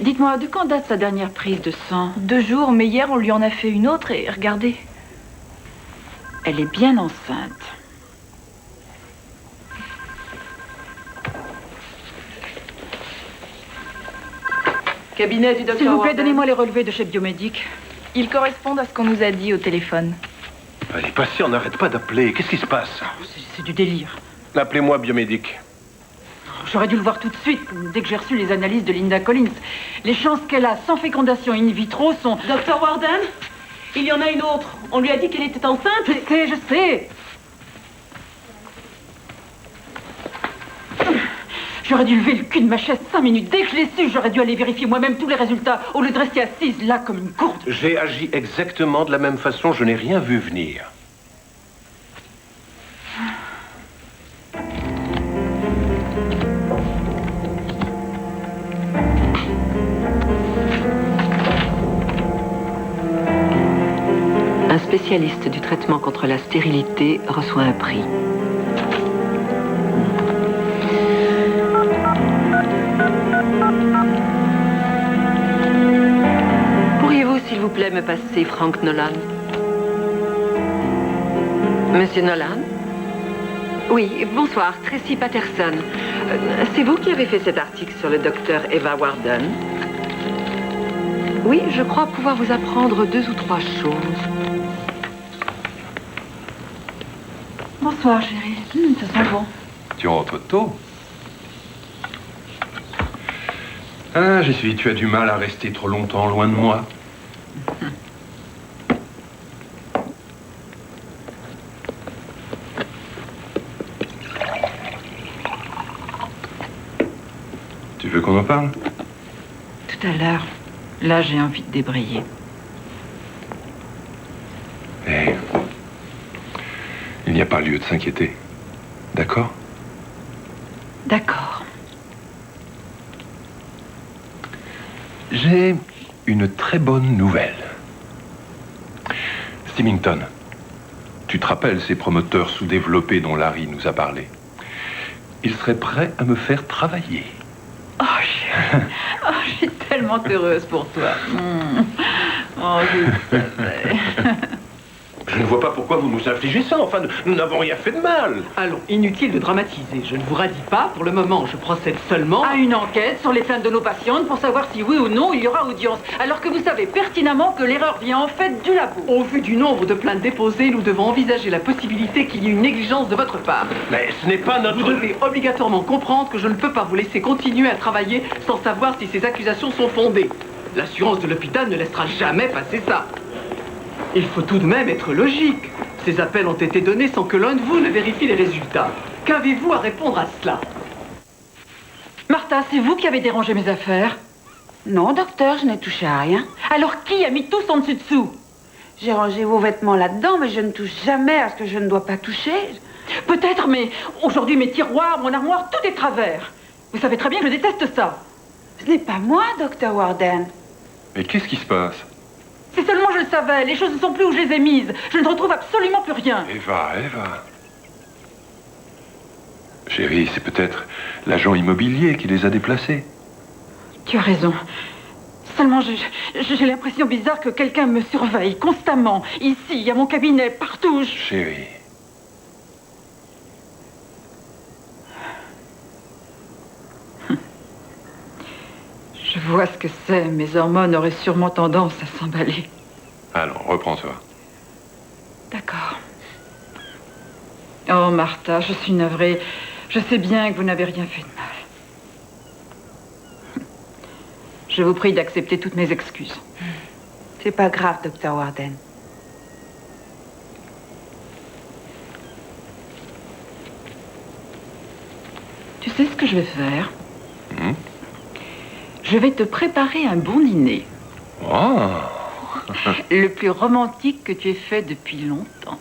Speaker 2: Dites-moi, de quand date sa dernière prise de sang?
Speaker 17: 2 jours, mais hier on lui en a fait une autre et regardez.
Speaker 2: Elle est bien enceinte.
Speaker 11: Cabinet du docteur
Speaker 2: S'il vous plaît,
Speaker 11: Warden.
Speaker 2: donnez-moi les relevés de chez Biomédic.
Speaker 17: Ils correspondent à ce qu'on nous a dit au téléphone.
Speaker 6: Allez, passez, on n'arrête pas d'appeler. Qu'est-ce qui se passe?
Speaker 2: C'est du délire.
Speaker 6: Appelez-moi Biomédic.
Speaker 2: J'aurais dû le voir tout de suite, dès que j'ai reçu les analyses de Linda Collins. Les chances qu'elle a sans fécondation in vitro sont...
Speaker 11: Docteur Warden, il y en a une autre. On lui a dit qu'elle était enceinte.
Speaker 2: Je sais. J'aurais dû lever le cul de ma chaise 5 minutes. Dès que je l'ai su, j'aurais dû aller vérifier moi-même tous les résultats, au lieu de rester assise là comme une gourde.
Speaker 6: J'ai agi exactement de la même façon, je n'ai rien vu venir.
Speaker 4: Un spécialiste du traitement contre la stérilité reçoit un prix. Pourriez-vous, s'il vous plaît, me passer Frank Nolan? Monsieur Nolan? Oui, bonsoir, Tracy Patterson. C'est vous qui avez fait cet article sur le docteur Eva Warden? Oui, je crois pouvoir vous apprendre 2 ou 3 choses.
Speaker 2: Bonsoir, chérie. Ça sent bon.
Speaker 6: Tu rentres tôt. Ah, j'ai su, tu as du mal à rester trop longtemps loin de moi. Tu veux qu'on en parle?
Speaker 2: Tout à l'heure. Là, j'ai envie de débrayer.
Speaker 6: Eh, il n'y a pas lieu de s'inquiéter. D'accord?
Speaker 2: D'accord.
Speaker 6: J'ai une très bonne nouvelle. Symington, tu te rappelles ces promoteurs sous-développés dont Larry nous a parlé? Ils seraient prêts à me faire travailler.
Speaker 2: Oh, chérie. Oh, je suis tellement heureuse pour toi. Oh, je savais.
Speaker 6: Je ne vois pas pourquoi vous nous infligez ça. Enfin, nous n'avons rien fait de mal.
Speaker 11: Allons, inutile de dramatiser. Je ne vous radis pas. Pour le moment, je procède seulement
Speaker 2: À une enquête sur les plaintes de nos patientes pour savoir si oui ou non il y aura audience. Alors que vous savez pertinemment que l'erreur vient en fait du labo.
Speaker 11: Au vu du nombre de plaintes déposées, nous devons envisager la possibilité qu'il y ait une négligence de votre part.
Speaker 6: Mais ce n'est pas notre...
Speaker 11: Vous devez obligatoirement comprendre que je ne peux pas vous laisser continuer à travailler sans savoir si ces accusations sont fondées. L'assurance de l'hôpital ne laissera jamais passer ça. Il faut tout de même être logique. Ces appels ont été donnés sans que l'un de vous ne vérifie les résultats. Qu'avez-vous à répondre à cela?
Speaker 2: Martha, c'est vous qui avez dérangé mes affaires?
Speaker 7: Non, docteur, je n'ai touché à rien.
Speaker 2: Alors qui a mis tout son dessus-dessous?
Speaker 7: J'ai rangé vos vêtements là-dedans, mais je ne touche jamais à ce que je ne dois pas toucher.
Speaker 2: Peut-être, mais aujourd'hui, mes tiroirs, mon armoire, tout est travers. Vous savez très bien que je déteste ça.
Speaker 7: Ce n'est pas moi, docteur Warden.
Speaker 6: Mais qu'est-ce qui se passe?
Speaker 2: Si seulement je le savais, les choses ne sont plus où je les ai mises. Je ne retrouve absolument plus rien.
Speaker 6: Eva. Chérie, c'est peut-être l'agent immobilier qui les a déplacés.
Speaker 2: Tu as raison. Seulement, j'ai l'impression bizarre que quelqu'un me surveille constamment. Ici, à mon cabinet, partout.
Speaker 6: Chérie.
Speaker 2: Je vois ce que c'est. Mes hormones auraient sûrement tendance à s'emballer.
Speaker 6: Allons, reprends-toi.
Speaker 2: D'accord. Oh, Martha, je suis navrée. Je sais bien que vous n'avez rien fait de mal. Je vous prie d'accepter toutes mes excuses.
Speaker 7: C'est pas grave, docteur Warden.
Speaker 2: Tu sais ce que je vais faire? Je vais te préparer un bon dîner.
Speaker 6: Oh.
Speaker 2: Le plus romantique que tu aies fait depuis longtemps.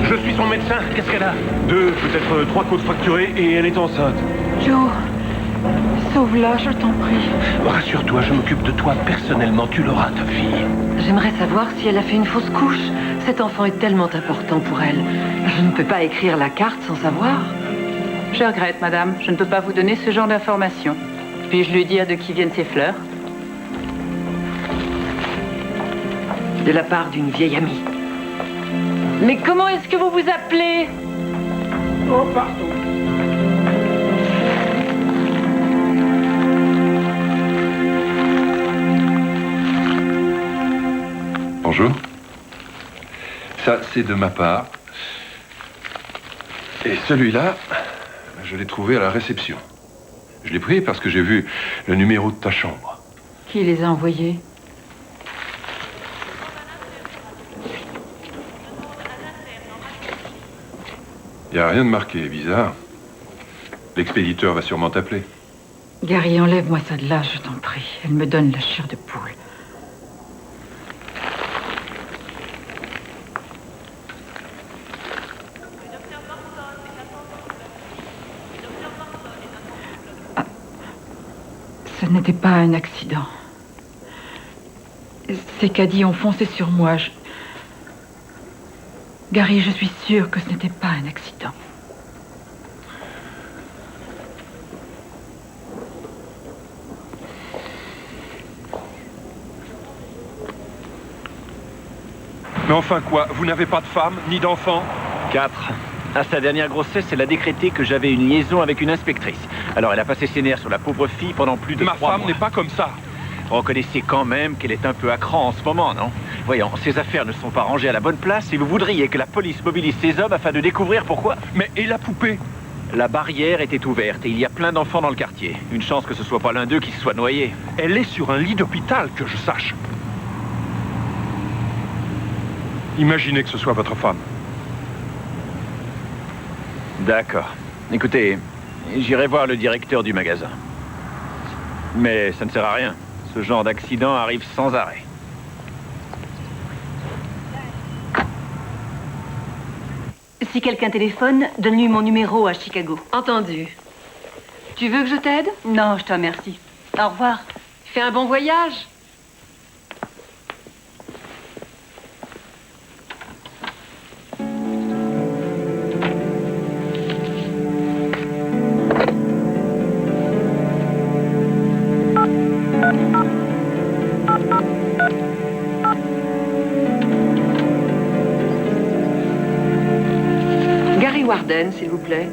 Speaker 6: Je suis son médecin. Qu'est-ce qu'elle a?
Speaker 9: 2, peut-être 3 côtes fracturées et elle est enceinte.
Speaker 7: Joe, sauve-la, je t'en prie.
Speaker 6: Rassure-toi, je m'occupe de toi personnellement. Tu l'auras, ta fille.
Speaker 4: J'aimerais savoir si elle a fait une fausse couche. Cet enfant est tellement important pour elle. Je ne peux pas écrire la carte sans savoir.
Speaker 2: Je regrette, madame. Je ne peux pas vous donner ce genre d'informations. Puis-je lui dire de qui viennent ces fleurs?
Speaker 4: De la part d'une vieille amie. Mais comment est-ce que vous vous appelez?
Speaker 6: Oh, pardon.
Speaker 22: Bonjour. Ça, c'est de ma part. Et celui-là, je l'ai trouvé à la réception. Je l'ai pris parce que j'ai vu le numéro de ta chambre.
Speaker 2: Qui les a envoyés?
Speaker 22: Il n'y a rien de marqué, bizarre. L'expéditeur va sûrement t'appeler.
Speaker 2: Gary, enlève-moi ça de là, je t'en prie. Elle me donne la chair de poule. Ce n'était pas un accident. Ces caddies ont foncé sur moi. Gary, je suis sûre que ce n'était pas un accident.
Speaker 6: Mais enfin quoi? Vous n'avez pas de femme, ni d'enfant?
Speaker 10: 4. À sa dernière grossesse, elle a décrété que j'avais une liaison avec une inspectrice. Alors elle a passé ses nerfs sur la pauvre fille pendant plus de 3 mois.
Speaker 6: Ma femme n'est pas comme ça.
Speaker 10: Reconnaissez quand même qu'elle est un peu à cran en ce moment, non? Voyons, ses affaires ne sont pas rangées à la bonne place et vous voudriez que la police mobilise ses hommes afin de découvrir pourquoi?
Speaker 6: Mais et la poupée?
Speaker 10: La barrière était ouverte et il y a plein d'enfants dans le quartier. Une chance que ce soit pas l'un d'eux qui se soit noyé.
Speaker 6: Elle est sur un lit d'hôpital, que je sache. Imaginez que ce soit votre femme.
Speaker 10: D'accord. Écoutez, j'irai voir le directeur du magasin. Mais ça ne sert à rien. Ce genre d'accident arrive sans arrêt.
Speaker 5: Si quelqu'un téléphone, donne-lui mon numéro à Chicago.
Speaker 4: Entendu. Tu veux que je t'aide?
Speaker 5: Non, je te remercie. Au revoir.
Speaker 4: Fais un bon voyage. Warden, s'il vous plaît.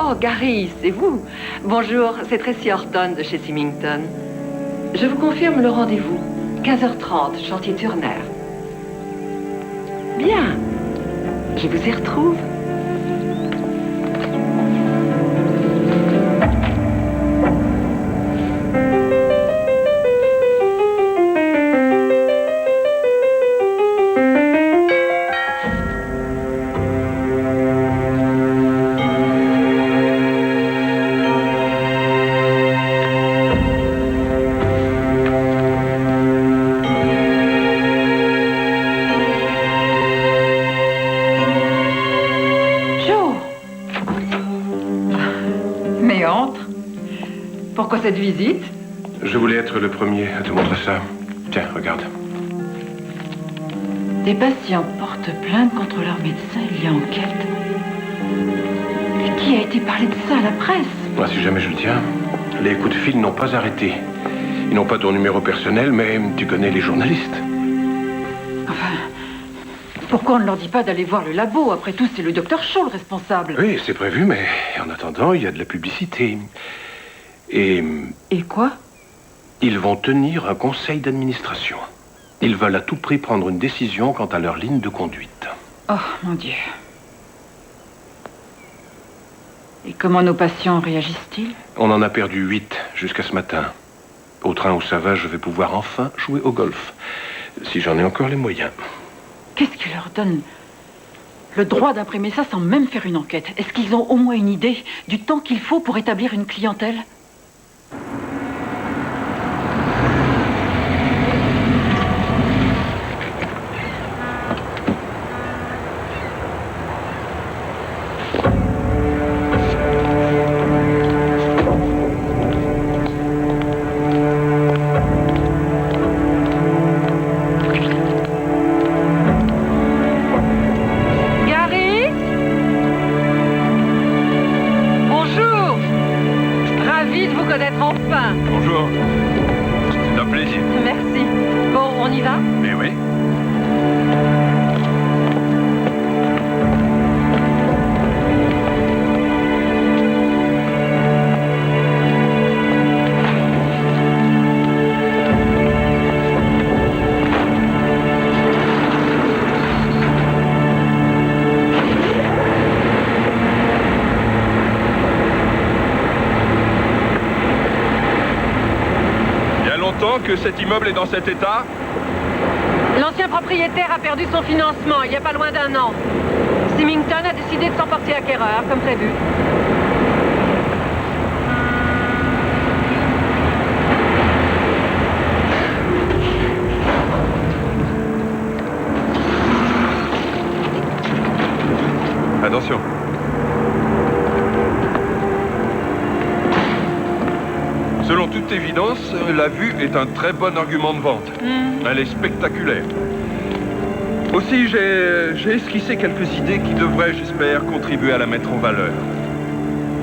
Speaker 4: Oh, Gary, c'est vous. Bonjour, c'est Tracy Horton de chez Symington. Je vous confirme le rendez-vous. 15h30, chantier Turner. Bien. Je vous y retrouve.
Speaker 2: Pourquoi cette visite?
Speaker 6: Je voulais être le premier à te montrer ça. Tiens, regarde.
Speaker 2: Des patients portent plainte contre leur médecin, il y a enquête. Mais qui a été parlé de ça à la presse?
Speaker 6: Moi, si jamais je le tiens, les coups de fil n'ont pas arrêté. Ils n'ont pas ton numéro personnel, mais tu connais les journalistes.
Speaker 2: Enfin, pourquoi on ne leur dit pas d'aller voir le labo? Après tout, c'est le docteur Shaw le responsable.
Speaker 6: Oui, c'est prévu, mais en attendant, il y a de la publicité. Et
Speaker 2: quoi?
Speaker 6: Ils vont tenir un conseil d'administration. Ils veulent à tout prix prendre une décision quant à leur ligne de conduite.
Speaker 2: Oh, mon Dieu. Et comment nos patients réagissent-ils?
Speaker 6: On en a perdu 8 jusqu'à ce matin. Au train où ça va, je vais pouvoir enfin jouer au golf. Si j'en ai encore les moyens.
Speaker 2: Qu'est-ce qui leur donne le droit d'imprimer ça sans même faire une enquête? Est-ce qu'ils ont au moins une idée du temps qu'il faut pour établir une clientèle?
Speaker 10: Bonjour. C'est un plaisir.
Speaker 4: Merci. Bon, on y va?
Speaker 10: Mais oui. Que cet immeuble est dans cet état?
Speaker 4: L'ancien propriétaire a perdu son financement il n'y a pas loin d'1 an. Symington a décidé de s'en porter acquéreur, comme prévu.
Speaker 22: Attention.
Speaker 3: Selon toute évidence, la vue est un très bon argument de vente. Elle est spectaculaire. Aussi, j'ai esquissé quelques idées qui devraient, j'espère, contribuer à la mettre en valeur.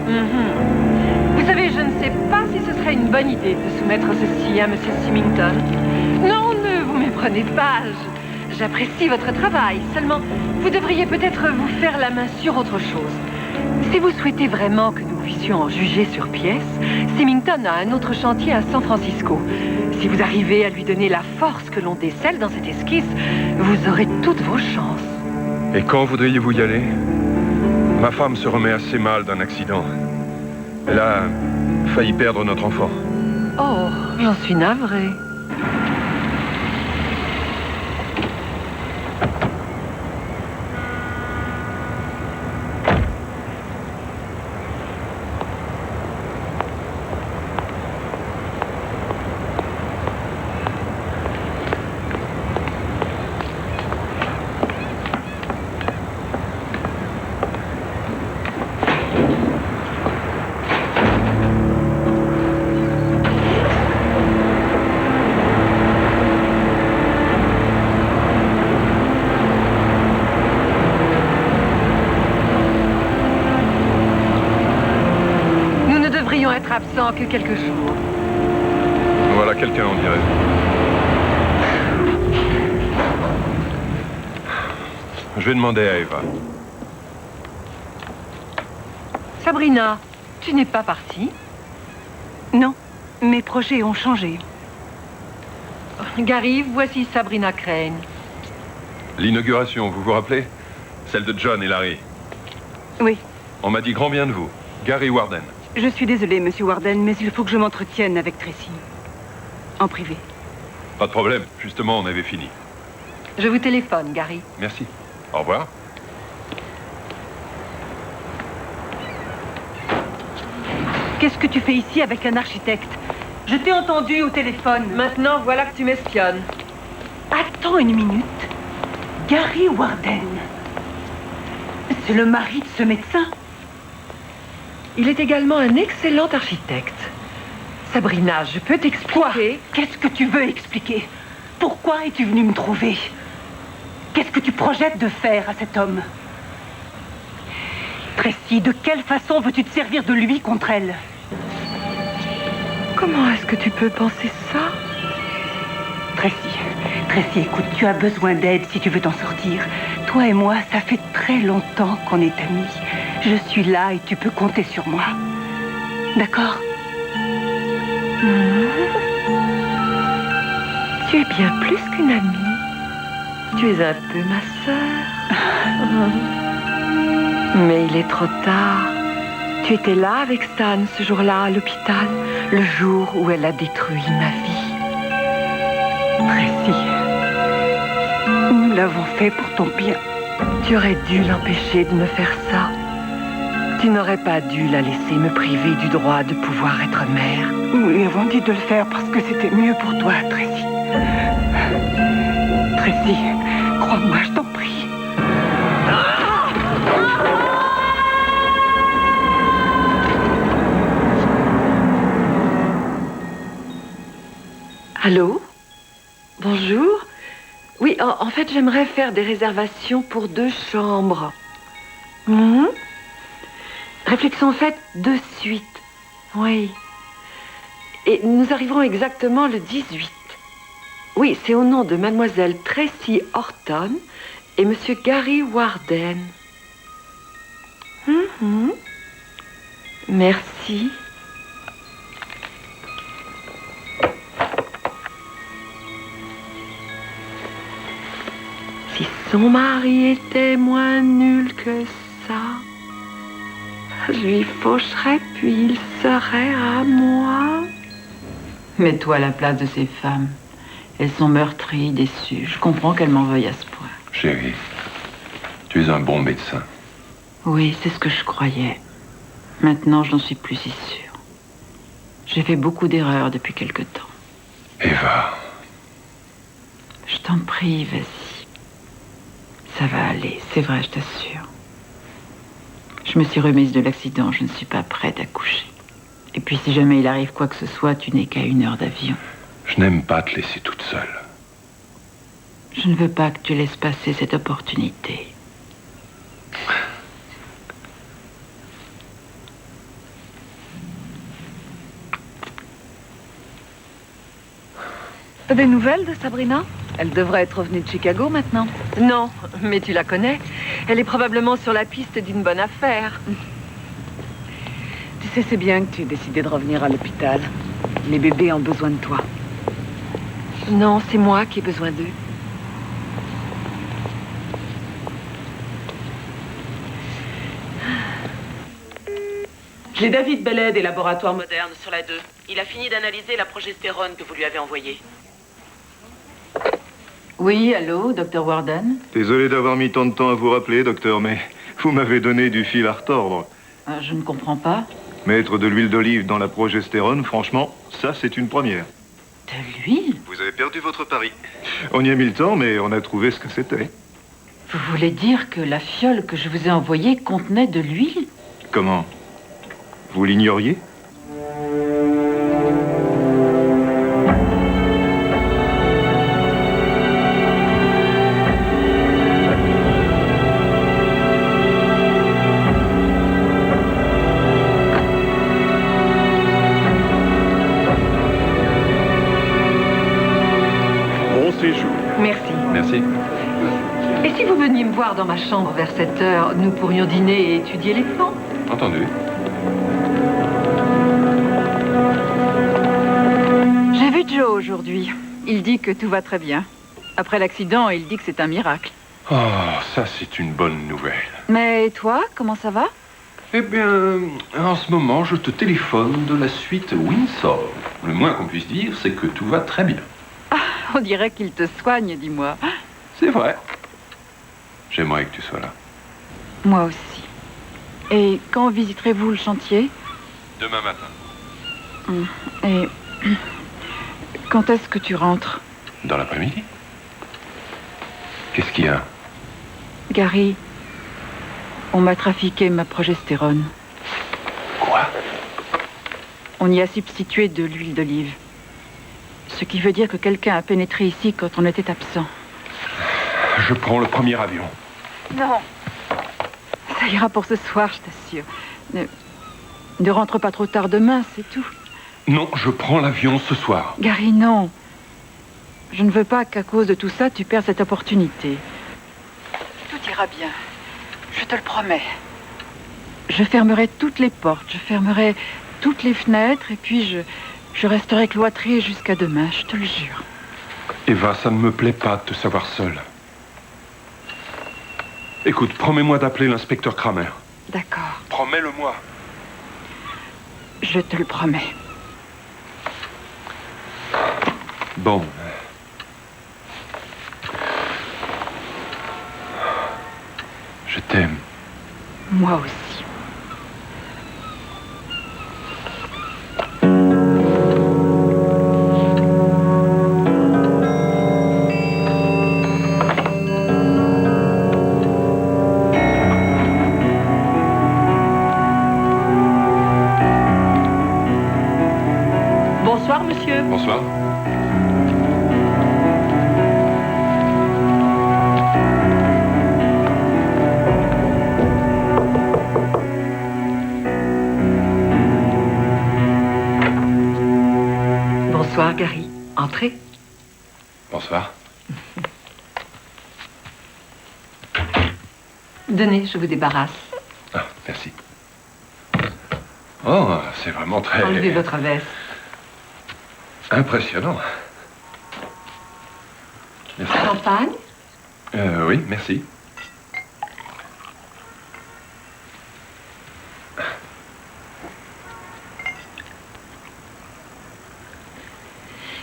Speaker 4: Vous savez, je ne sais pas si ce serait une bonne idée de soumettre ceci à M. Symington. Non, ne vous méprenez pas. J'apprécie votre travail. Seulement, vous devriez peut-être vous faire la main sur autre chose. Si vous souhaitez vraiment que nous puissions en juger sur pièce, Symington a un autre chantier à San Francisco. Si vous arrivez à lui donner la force que l'on décèle dans cette esquisse, vous aurez toutes vos chances.
Speaker 3: Et quand voudriez-vous y aller? Ma femme se remet assez mal d'un accident. Elle a failli perdre notre enfant.
Speaker 4: Oh, j'en suis navrée. Être absent que quelques jours.
Speaker 3: Voilà quelqu'un, on dirait. Je vais demander à Eva.
Speaker 4: Sabrina, tu n'es pas partie?
Speaker 5: Non, mes projets ont changé.
Speaker 4: Gary, voici Sabrina Crane.
Speaker 3: L'inauguration, vous vous rappelez? Celle de John et Larry.
Speaker 5: Oui.
Speaker 3: On m'a dit grand bien de vous. Gary Warden.
Speaker 5: Je suis désolée, Monsieur Warden, mais il faut que je m'entretienne avec Tracy. En privé.
Speaker 3: Pas de problème. Justement, on avait fini.
Speaker 4: Je vous téléphone, Gary.
Speaker 3: Merci. Au revoir.
Speaker 5: Qu'est-ce que tu fais ici avec un architecte? Je t'ai entendu au téléphone.
Speaker 4: Maintenant, voilà que tu m'espionnes.
Speaker 5: Attends une minute. Gary Warden. C'est le mari de ce médecin?
Speaker 4: Il est également un excellent architecte. Sabrina, je peux t'expliquer...
Speaker 5: Quoi? Qu'est-ce que tu veux expliquer? Pourquoi es-tu venue me trouver? Qu'est-ce que tu projettes de faire à cet homme? Tracy, de quelle façon veux-tu te servir de lui contre elle?
Speaker 4: Comment est-ce que tu peux penser ça?
Speaker 5: Tracy, écoute, tu as besoin d'aide si tu veux t'en sortir. Toi et moi, ça fait très longtemps qu'on est amis. Je suis là et tu peux compter sur moi. D'accord?
Speaker 4: Tu es bien plus qu'une amie. Tu es un peu ma sœur. Mais il est trop tard. Tu étais là avec Stan ce jour-là à l'hôpital, le jour où elle a détruit ma vie.
Speaker 5: Tracy, nous l'avons fait pour ton bien.
Speaker 4: Tu aurais dû l'empêcher de me faire ça. Tu n'aurais pas dû la laisser me priver du droit de pouvoir être mère.
Speaker 5: Nous lui avons dit de le faire parce que c'était mieux pour toi, Tracy. Tracy, crois-moi, je t'en prie.
Speaker 4: Allô? Bonjour? Oui, en fait, j'aimerais faire des réservations pour 2 chambres. Réflexion faite de suite. Oui. Et nous arriverons exactement le 18. Oui, c'est au nom de mademoiselle Tracy Horton et monsieur Gary Warden. Merci. Si son mari était moins nul que ça, je lui faucherais puis il serait à moi.
Speaker 2: Mets-toi à la place de ces femmes. Elles sont meurtries, déçues. Je comprends qu'elles m'en veuillent à ce point.
Speaker 6: Chérie, tu es un bon médecin.
Speaker 2: Oui, c'est ce que je croyais. Maintenant, je n'en suis plus si sûre. J'ai fait beaucoup d'erreurs depuis quelque temps.
Speaker 6: Eva.
Speaker 2: Je t'en prie, vas-y. Ça va aller, c'est vrai, je t'assure. Je me suis remise de l'accident, je ne suis pas prête à coucher. Et puis si jamais il arrive quoi que ce soit, tu n'es qu'à 1 heure d'avion.
Speaker 6: Je n'aime pas te laisser toute seule.
Speaker 2: Je ne veux pas que tu laisses passer cette opportunité.
Speaker 17: T'as des nouvelles de Sabrina? Elle devrait être revenue de Chicago maintenant.
Speaker 4: Non, mais tu la connais. Elle est probablement sur la piste d'une bonne affaire.
Speaker 17: Tu sais, c'est bien que tu aies décidé de revenir à l'hôpital. Les bébés ont besoin de toi.
Speaker 4: Non, c'est moi qui ai besoin d'eux.
Speaker 1: J'ai David Bellet des laboratoires modernes sur la 2. Il a fini d'analyser la progestérone que vous lui avez envoyée.
Speaker 2: Oui, allô, docteur Warden?
Speaker 12: Désolé d'avoir mis tant de temps à vous rappeler, docteur, mais vous m'avez donné du fil à retordre.
Speaker 2: Je ne comprends pas.
Speaker 12: Mettre de l'huile d'olive dans la progestérone, franchement, ça c'est une première.
Speaker 2: De l'huile?
Speaker 12: Vous avez perdu votre pari. On y a mis le temps, mais on a trouvé ce que c'était.
Speaker 2: Vous voulez dire que la fiole que je vous ai envoyée contenait de l'huile?
Speaker 12: Comment? Vous l'ignoriez?
Speaker 4: Merci.
Speaker 6: Merci.
Speaker 4: Et si vous veniez me voir dans ma chambre vers 7 heures, nous pourrions dîner et étudier les plans?
Speaker 6: Entendu.
Speaker 7: J'ai vu Joe aujourd'hui. Il dit que tout va très bien. Après l'accident, il dit que c'est un miracle.
Speaker 6: Oh, ça c'est une bonne nouvelle.
Speaker 7: Mais toi, comment ça va?
Speaker 6: Eh bien, en ce moment, je te téléphone de la suite Windsor. Le moins qu'on puisse dire, c'est que tout va très bien.
Speaker 7: On dirait qu'il te soigne, dis-moi.
Speaker 6: C'est vrai. J'aimerais que tu sois là.
Speaker 7: Moi aussi. Et quand visiterez-vous le chantier?
Speaker 6: Demain matin.
Speaker 7: Et quand est-ce que tu rentres?
Speaker 6: Dans l'après-midi. Qu'est-ce qu'il y a?
Speaker 7: Gary, on m'a trafiqué ma progestérone.
Speaker 6: Quoi?
Speaker 7: On y a substitué de l'huile d'olive. Ce qui veut dire que quelqu'un a pénétré ici quand on était absent.
Speaker 6: Je prends le premier avion.
Speaker 7: Non. Ça ira pour ce soir, je t'assure. Ne rentre pas trop tard demain, c'est tout.
Speaker 6: Non, je prends l'avion ce soir.
Speaker 7: Gary, non. Je ne veux pas qu'à cause de tout ça, tu perds cette opportunité. Tout ira bien. Je te le promets. Je fermerai toutes les portes, je fermerai toutes les fenêtres, et puis je resterai cloîtrée jusqu'à demain, je te le jure.
Speaker 6: Eva, ça ne me plaît pas de te savoir seule. Écoute, promets-moi d'appeler l'inspecteur Kramer.
Speaker 7: D'accord.
Speaker 6: Promets-le-moi.
Speaker 7: Je te le promets.
Speaker 6: Bon. Je t'aime.
Speaker 7: Moi aussi.
Speaker 1: Bonsoir, monsieur.
Speaker 6: Bonsoir.
Speaker 4: Bonsoir, Gary. Entrez.
Speaker 6: Bonsoir.
Speaker 4: Donnez, je vous débarrasse.
Speaker 6: Ah, merci. Oh, c'est vraiment très...
Speaker 4: Enlevez votre veste.
Speaker 6: Impressionnant. Merci.
Speaker 4: Champagne?
Speaker 6: Oui, merci.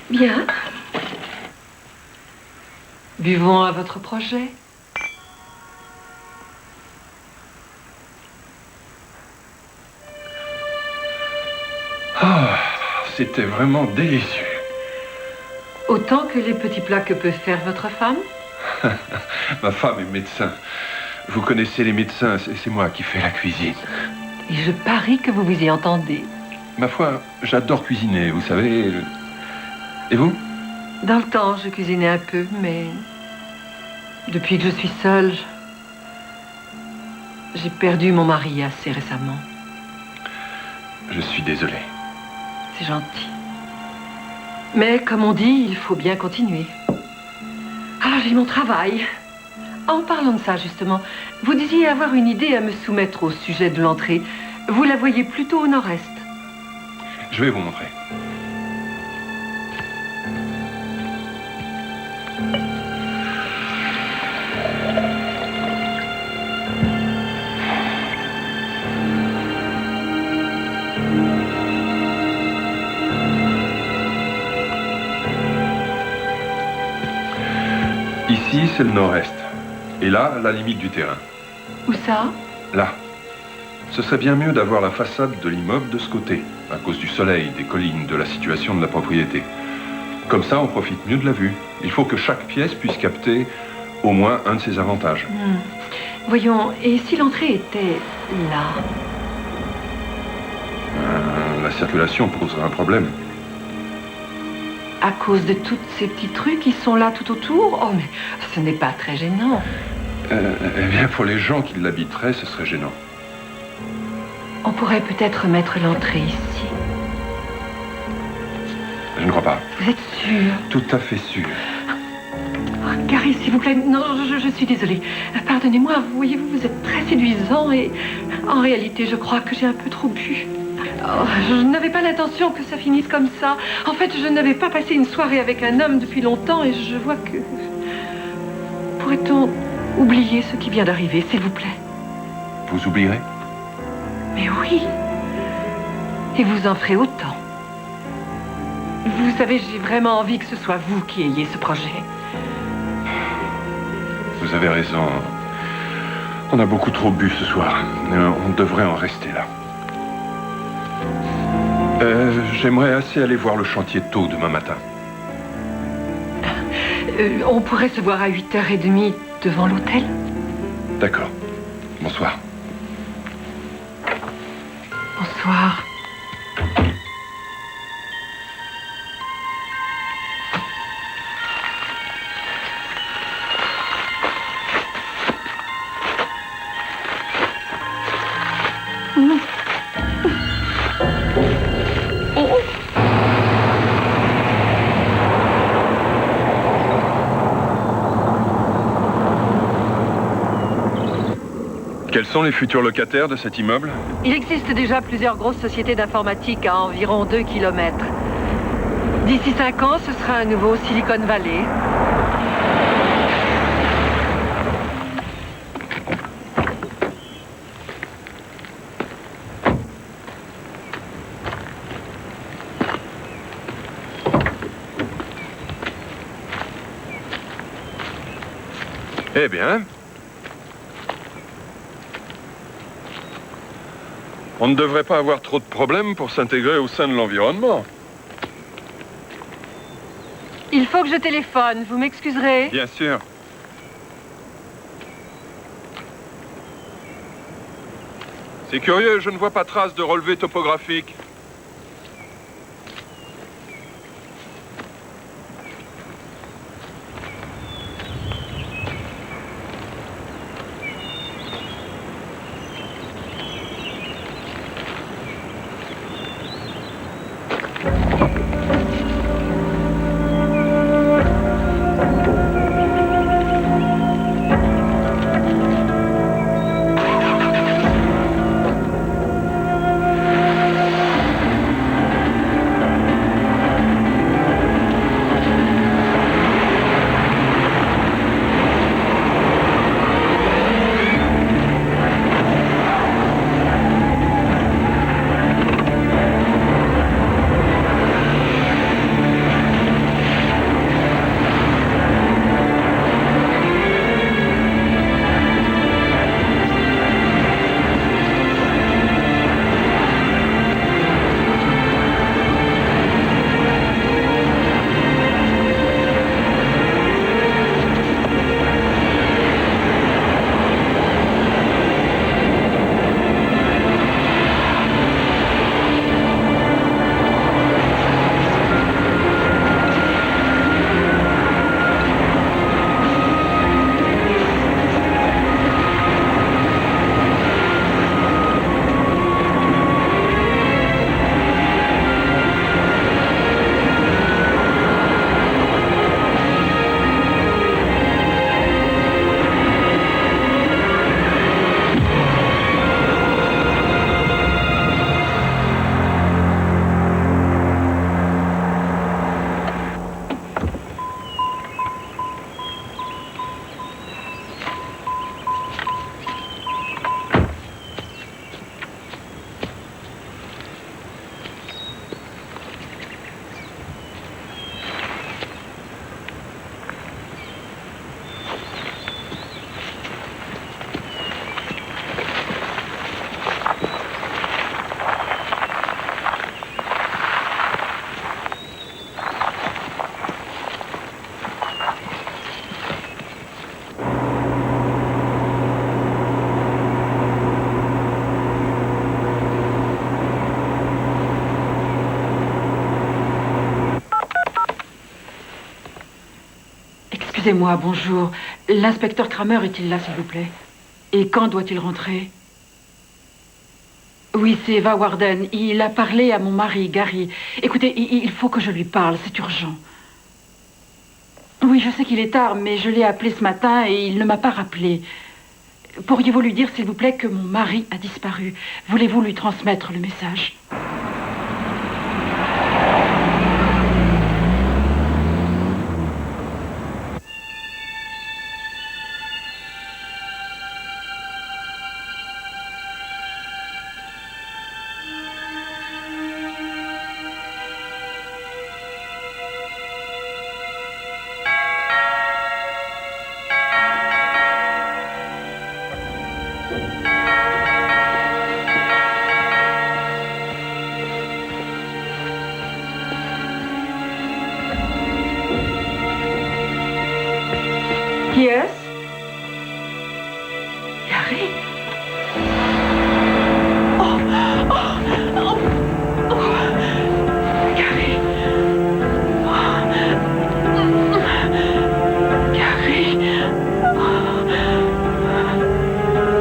Speaker 4: Bien. Buvons à votre projet.
Speaker 6: Ah, c'était vraiment délicieux.
Speaker 4: Autant que les petits plats que peut faire votre femme?
Speaker 6: Ma femme est médecin. Vous connaissez les médecins, c'est moi qui fais la cuisine.
Speaker 4: Et je parie que vous vous y entendez.
Speaker 6: Ma foi, j'adore cuisiner, vous savez. Et vous?
Speaker 4: Dans le temps, je cuisinais un peu, mais depuis que je suis seule, j'ai perdu mon mari assez récemment.
Speaker 6: Je suis désolé.
Speaker 4: C'est gentil. Mais comme on dit, il faut bien continuer. Ah, j'ai mon travail. En parlant de ça, justement, vous disiez avoir une idée à me soumettre au sujet de l'entrée. Vous la voyez plutôt au nord-est.
Speaker 6: Je vais vous montrer. Ici, c'est le nord-est. Et là, la limite du terrain.
Speaker 4: Où ça?
Speaker 6: Là. Ce serait bien mieux d'avoir la façade de l'immeuble de ce côté, à cause du soleil, des collines, de la situation de la propriété. Comme ça, on profite mieux de la vue. Il faut que chaque pièce puisse capter au moins un de ses avantages.
Speaker 4: Voyons, et si l'entrée était là?
Speaker 6: La circulation poserait un problème.
Speaker 4: À cause de tous ces petits trucs qui sont là tout autour? Oh, mais ce n'est pas très gênant.
Speaker 6: Eh bien, pour les gens qui l'habiteraient, ce serait gênant.
Speaker 4: On pourrait peut-être mettre l'entrée ici.
Speaker 6: Je ne crois pas.
Speaker 4: Vous êtes sûr?
Speaker 6: Tout à fait sûr.
Speaker 4: Oh, Gary, s'il vous plaît, non, je suis désolée. Pardonnez-moi, voyez-vous, vous êtes très séduisant et en réalité, je crois que j'ai un peu trop bu. Oh, je n'avais pas l'intention que ça finisse comme ça. En fait, je n'avais pas passé une soirée avec un homme depuis longtemps et je vois que... Pourrait-on oublier ce qui vient d'arriver, s'il vous plaît?
Speaker 6: Vous oublierez?
Speaker 4: Mais oui. Et vous en ferez autant. Vous savez, j'ai vraiment envie que ce soit vous qui ayez ce projet.
Speaker 6: Vous avez raison. On a beaucoup trop bu ce soir. On devrait en rester là. J'aimerais assez aller voir le chantier tôt demain matin.
Speaker 4: On pourrait se voir à 8h30 devant l'hôtel?
Speaker 6: D'accord. Bonsoir.
Speaker 4: Bonsoir.
Speaker 3: Quels sont les futurs locataires de cet immeuble?
Speaker 4: Il existe déjà plusieurs grosses sociétés d'informatique à environ 2 kilomètres. D'ici 5 ans, ce sera un nouveau Silicon Valley.
Speaker 3: Eh bien, on ne devrait pas avoir trop de problèmes pour s'intégrer au sein de l'environnement.
Speaker 4: Il faut que je téléphone, vous m'excuserez?
Speaker 3: Bien sûr. C'est curieux, je ne vois pas trace de relevé topographique.
Speaker 7: Excusez-moi, bonjour. L'inspecteur Kramer est-il là, s'il vous plaît? Et quand doit-il rentrer? Oui, c'est Eva Warden. Il a parlé à mon mari, Gary. Écoutez, il faut que je lui parle, c'est urgent. Oui, je sais qu'il est tard, mais je l'ai appelé ce matin et il ne m'a pas rappelé. Pourriez-vous lui dire, s'il vous plaît, que mon mari a disparu? Voulez-vous lui transmettre le message? Qui est-ce? Gary? Oh, Gary. Gary.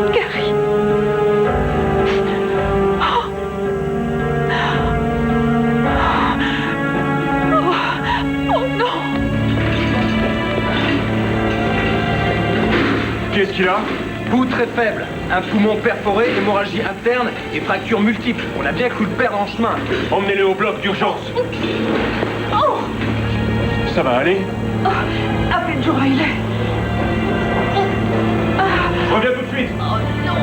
Speaker 7: Gary. Oh non.
Speaker 13: Qu'est-ce qu'il a? Pouls très faible, un poumon perforé, hémorragie interne et fractures multiples. On a bien cru le perdre en chemin. Emmenez-le au bloc d'urgence.
Speaker 17: Oh,
Speaker 13: Ça va aller?
Speaker 17: appelez Joe Riley.
Speaker 13: Je reviens tout de suite.
Speaker 17: Oh non.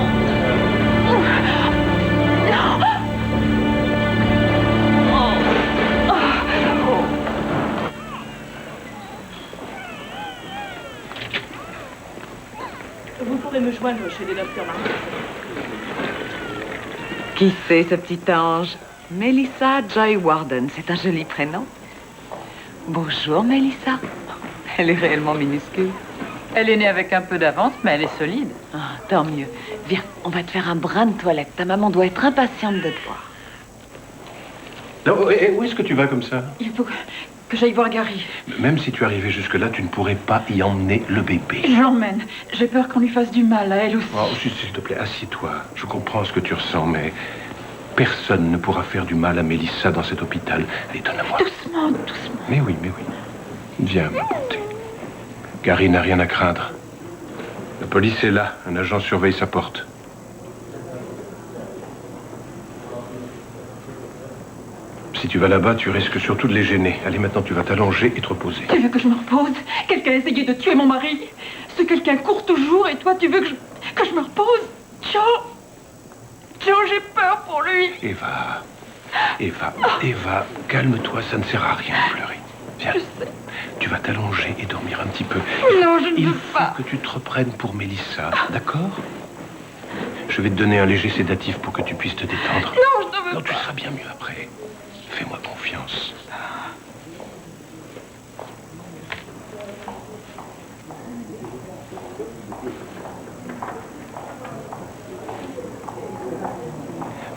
Speaker 17: Non.
Speaker 1: Vous pourrez me joindre chez les docteurs Martin.
Speaker 4: Qui c'est, ce petit ange? Melissa Joy Warden, c'est un joli prénom. Bonjour, Melissa. Elle est réellement minuscule.
Speaker 7: Elle est née avec un peu d'avance, mais elle est solide.
Speaker 4: Ah, tant mieux. Viens, on va te faire un brin de toilette. Ta maman doit être impatiente de te voir.
Speaker 3: Non, où est-ce que tu vas comme ça?
Speaker 7: Il faut que j'aille voir Gary.
Speaker 3: Même si tu arrivais jusque-là, tu ne pourrais pas y emmener le bébé.
Speaker 7: Je l'emmène. J'ai peur qu'on lui fasse du mal, à elle aussi.
Speaker 3: Oh, s'il te plaît, assieds-toi. Je comprends ce que tu ressens, mais personne ne pourra faire du mal à Mélissa dans cet hôpital. Allez, donne-moi.
Speaker 7: Doucement, doucement.
Speaker 3: Mais oui. Viens, ma bonté. Gary n'a rien à craindre. La police est là. Un agent surveille sa porte. Si tu vas là-bas, tu risques surtout de les gêner. Allez, maintenant, tu vas t'allonger et te reposer.
Speaker 7: Tu veux que je me repose? Quelqu'un a essayé de tuer mon mari. Ce quelqu'un court toujours et toi, tu veux que je me repose? Joe, j'ai peur pour lui.
Speaker 3: Eva, calme-toi, ça ne sert à rien de pleurer. Viens, tu vas t'allonger et dormir un petit peu.
Speaker 7: Non, je ne
Speaker 3: Il
Speaker 7: veux
Speaker 3: faut
Speaker 7: pas.
Speaker 3: que tu te reprennes pour Mélissa, d'accord? Je vais te donner un léger sédatif pour que tu puisses te détendre.
Speaker 7: Non, je ne veux
Speaker 3: Non,
Speaker 7: pas.
Speaker 3: tu seras bien mieux après. Fais-moi confiance.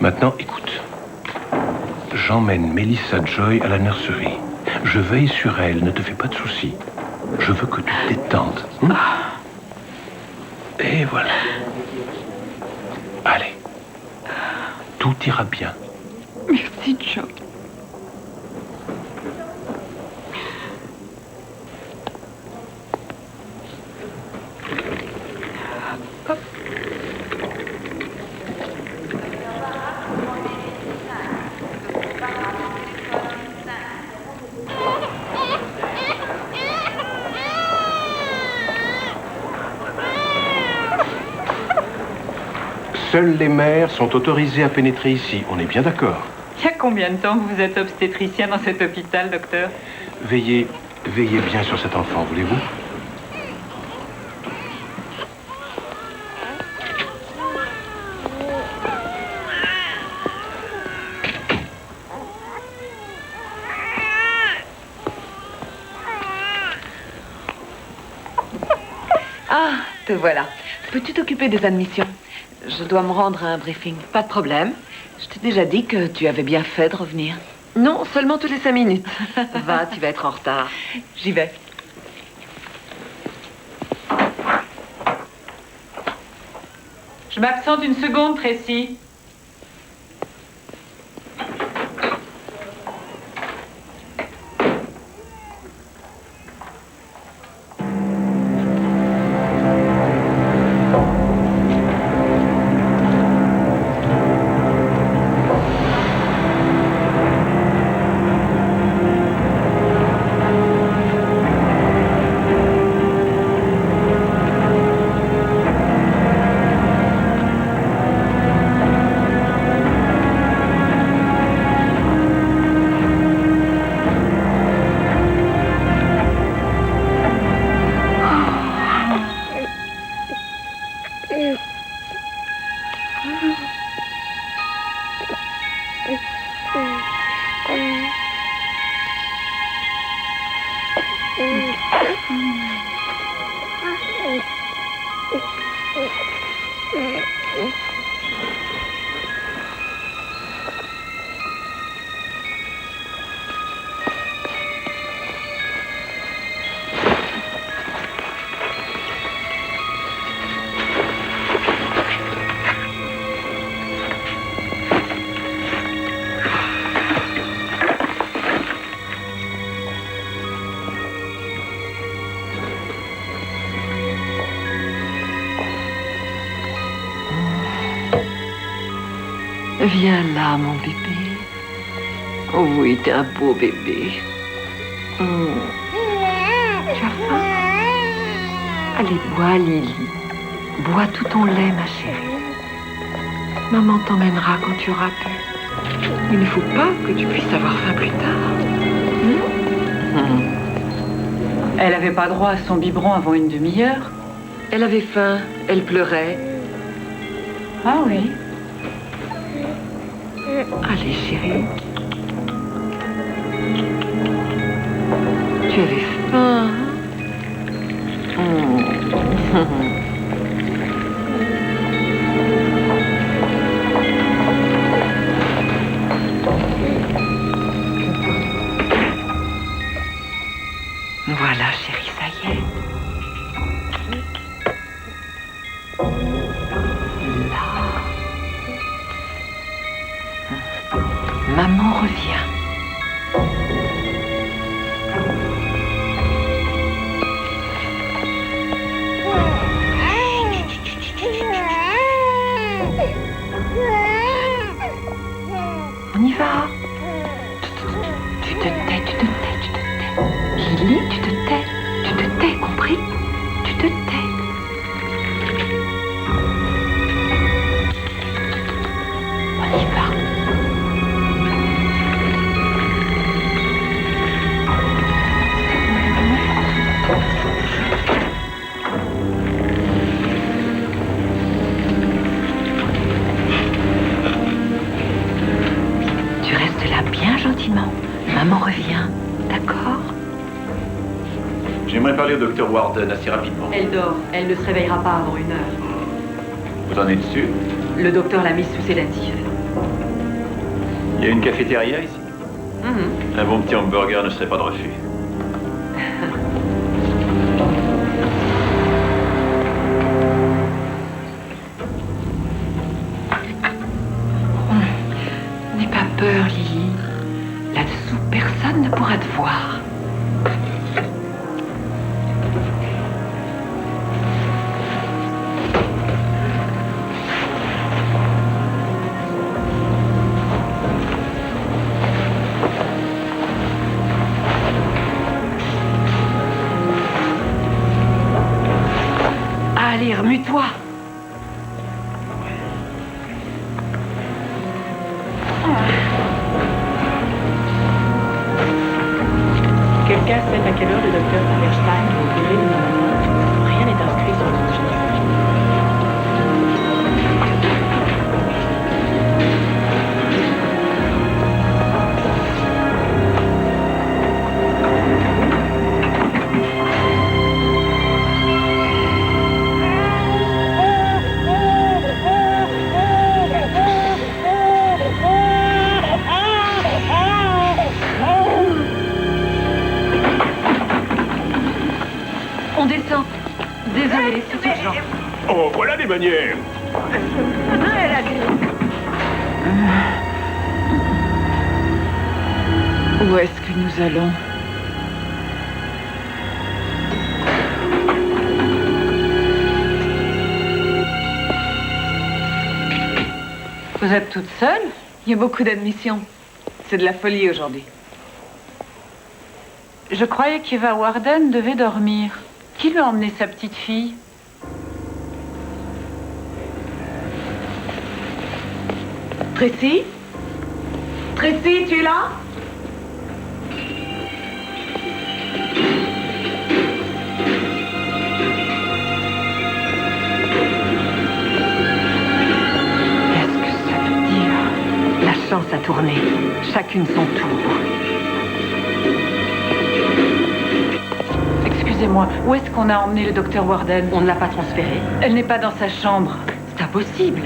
Speaker 3: Maintenant, écoute. J'emmène Melissa Joy à la nurserie. Je veille sur elle, ne te fais pas de soucis. Je veux que tu te détendes. Et voilà. Allez. Tout ira bien.
Speaker 7: Merci, Joe.
Speaker 3: Seules les mères sont autorisées à pénétrer ici. On est bien d'accord.
Speaker 7: Il y a combien de temps que vous êtes obstétricien dans cet hôpital, docteur?
Speaker 3: Veillez bien sur cet enfant, voulez-vous?
Speaker 4: Ah, te voilà. Peux-tu t'occuper des admissions? Je dois me rendre à un briefing. Pas de problème. Je t'ai déjà dit que tu avais bien fait de revenir. Non, seulement toutes les 5 minutes. Va, tu vas être en retard. J'y vais.
Speaker 2: Je m'absente une seconde, Tracy.
Speaker 4: Viens là, mon bébé. Oh oui, t'es un beau bébé. Tu as faim? Allez, bois, Lily. Bois tout ton lait, ma chérie. Maman t'emmènera quand tu auras pu. Il ne faut pas que tu puisses avoir faim plus tard.
Speaker 2: Elle n'avait pas droit à son biberon avant une demi-heure.
Speaker 4: Elle avait faim, elle pleurait.
Speaker 2: Ah oui.
Speaker 4: Allez, chérie. Tu avais faim. Voilà, chérie, ça y est. Maman revient. On y va. Tu te tais, tu te tais, tu te tais. Lily, tu te tais, compris? Tu te tais. On y va. Tu restes là bien gentiment. Maman revient, d'accord?
Speaker 10: J'aimerais parler au docteur Warden assez rapidement.
Speaker 1: Elle dort. Elle ne se réveillera pas avant 1 heure.
Speaker 10: Vous en êtes sûr?
Speaker 1: Le docteur l'a mise sous sédatif.
Speaker 10: Il y a une cafétéria ici? Un bon petit hamburger ne serait pas de refus.
Speaker 4: N'aie pas peur, Lily. Là-dessous, personne ne pourra te voir. Allez, remue-toi.
Speaker 1: Quelqu'un sait à quelle heure le docteur Hammerstein va opérer le matin? Rien n'est inscrit sur le registre.
Speaker 4: On descend. Désolée, c'est urgent.
Speaker 9: Oh, voilà des manières.
Speaker 7: Où est-ce que nous allons?
Speaker 5: Vous êtes toute seule? Il y a beaucoup d'admissions. C'est de la folie aujourd'hui.
Speaker 7: Je croyais qu'Eva Warden devait dormir. Qui lui a emmené sa petite fille?
Speaker 5: Tracy? Tracy, tu es là?
Speaker 4: La chance a tourné. Chacune son tour.
Speaker 7: Excusez-moi, où est-ce qu'on a emmené le docteur Warden?
Speaker 4: On ne l'a pas transférée.
Speaker 7: Elle n'est pas dans sa chambre.
Speaker 4: C'est impossible.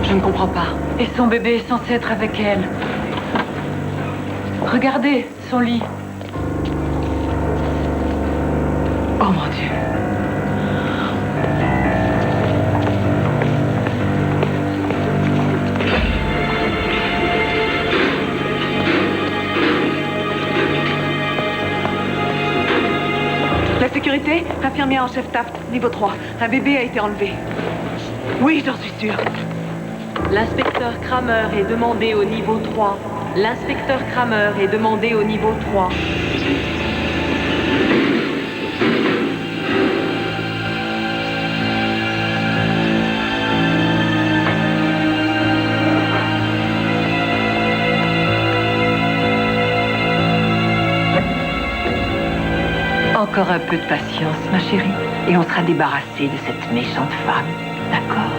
Speaker 4: Je ne comprends pas.
Speaker 7: Et son bébé est censé être avec elle. Regardez, son lit.
Speaker 4: Oh mon Dieu.
Speaker 5: La sécurité, infirmière en chef Taft, niveau 3. Un bébé a été enlevé. Oui, j'en suis sûre.
Speaker 1: L'inspecteur Kramer est demandé au niveau 3. L'inspecteur Kramer est demandé au niveau 3.
Speaker 4: Encore un peu de patience, ma chérie, et on sera débarrassé de cette méchante femme. D'accord?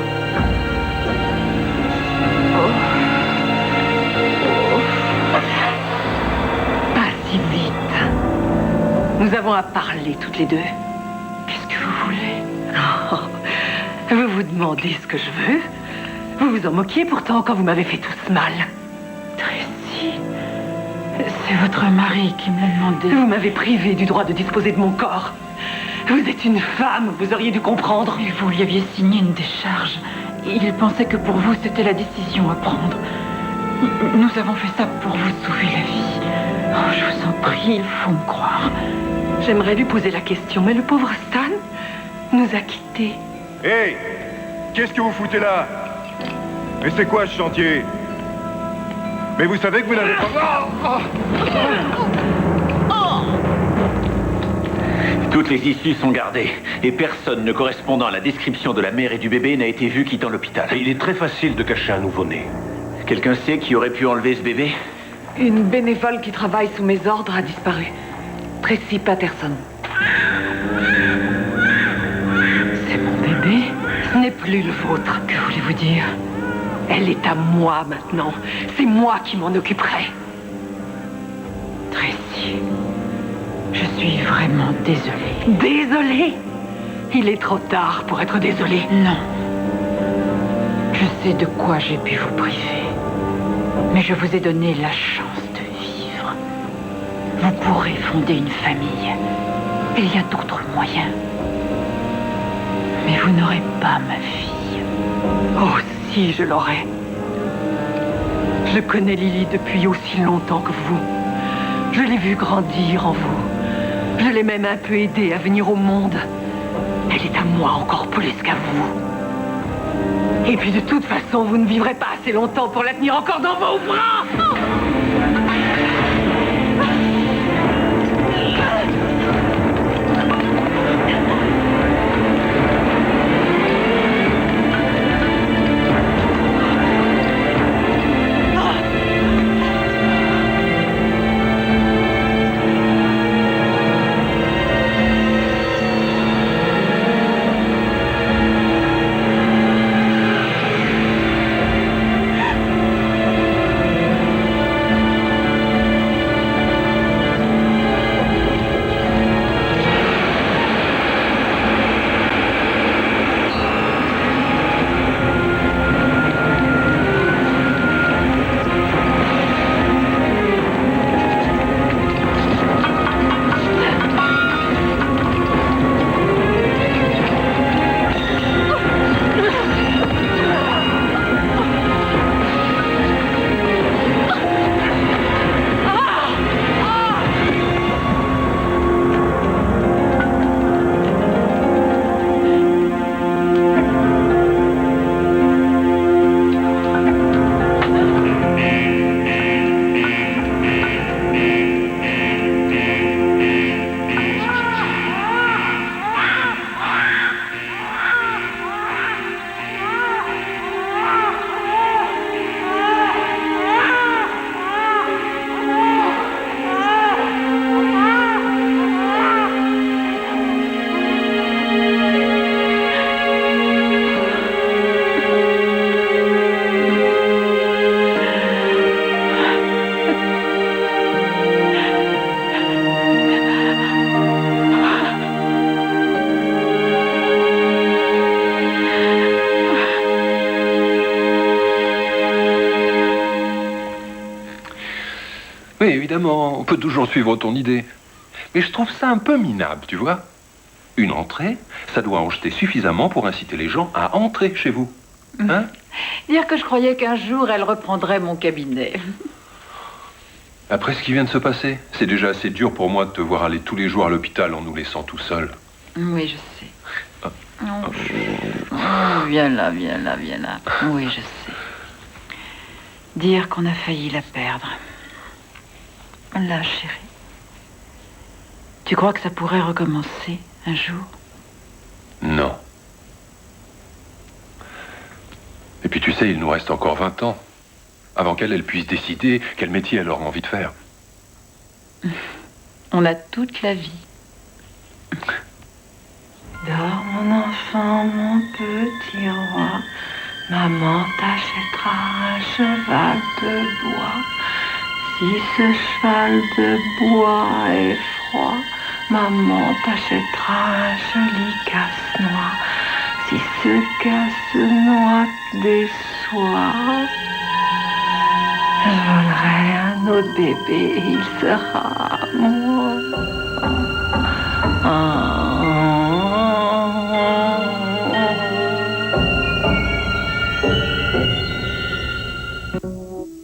Speaker 4: Pas si vite. Nous avons à parler toutes les deux. Qu'est-ce que vous voulez? Oh, vous vous demandez ce que je veux? Vous vous en moquiez pourtant quand vous m'avez fait tout ce mal.
Speaker 7: Tracy, c'est votre mari qui me l'a demandé.
Speaker 4: Vous m'avez privé du droit de disposer de mon corps. Vous êtes une femme, vous auriez dû comprendre.
Speaker 7: Et vous lui aviez signé une décharge. Il pensait que pour vous, c'était la décision à prendre. Nous avons fait ça pour vous sauver la vie. Oh, je vous en prie, il faut me croire.
Speaker 4: J'aimerais lui poser la question, mais le pauvre Stan nous a quittés.
Speaker 12: Hé! Qu'est-ce que vous foutez là? Mais c'est quoi ce chantier? Mais vous savez que vous n'avez pas...
Speaker 10: Toutes les issues sont gardées, et personne ne correspondant à la description de la mère et du bébé n'a été vu quittant l'hôpital.
Speaker 9: Il est très facile de cacher un nouveau-né.
Speaker 10: Quelqu'un sait qui aurait pu enlever ce bébé?
Speaker 4: Une bénévole qui travaille sous mes ordres a disparu. Tracy Patterson.
Speaker 7: C'est mon bébé?
Speaker 4: Ce n'est plus le vôtre.
Speaker 7: Que voulez-vous dire?
Speaker 4: Elle est à moi maintenant. C'est moi qui m'en occuperai.
Speaker 7: Tracy, je suis vraiment désolée.
Speaker 4: Désolée? Il est trop tard pour être désolée.
Speaker 7: Non. Je sais de quoi j'ai pu vous priver. Mais je vous ai donné la chance de vivre. Vous pourrez fonder une famille. Il y a d'autres moyens. Mais vous n'aurez pas ma fille.
Speaker 4: Oh, si je l'aurais. Je connais Lily depuis aussi longtemps que vous. Je l'ai vue grandir en vous. Je l'ai même un peu aidée à venir au monde. Elle est à moi encore plus qu'à vous. Et puis de toute façon, vous ne vivrez pas assez longtemps pour la tenir encore dans vos bras.
Speaker 6: évidemment, on peut toujours suivre ton idée. Mais je trouve ça un peu minable, tu vois. Une entrée, ça doit en jeter suffisamment pour inciter les gens à entrer chez vous. Hein?
Speaker 2: Dire que je croyais qu'un jour, elle reprendrait mon cabinet.
Speaker 6: Après ce qui vient de se passer, c'est déjà assez dur pour moi de te voir aller tous les jours à l'hôpital en nous laissant tout seuls.
Speaker 2: Oui, je sais. Viens là, viens là, viens là. Oui, je sais. Dire qu'on a failli la perdre. Là, chérie. Tu crois que ça pourrait recommencer un jour?
Speaker 6: Non. Et puis tu sais, il nous reste encore 20 ans. Avant qu'elle puisse décider quel métier elle aura envie de faire.
Speaker 2: On a toute la vie.
Speaker 18: Dors mon enfant, mon petit roi. Maman t'achètera un cheval de bois. Si ce cheval de bois est froid, maman t'achètera un joli casse-noix. Si ce casse-noix te déçoit, je volerai un autre bébé et il sera à moi.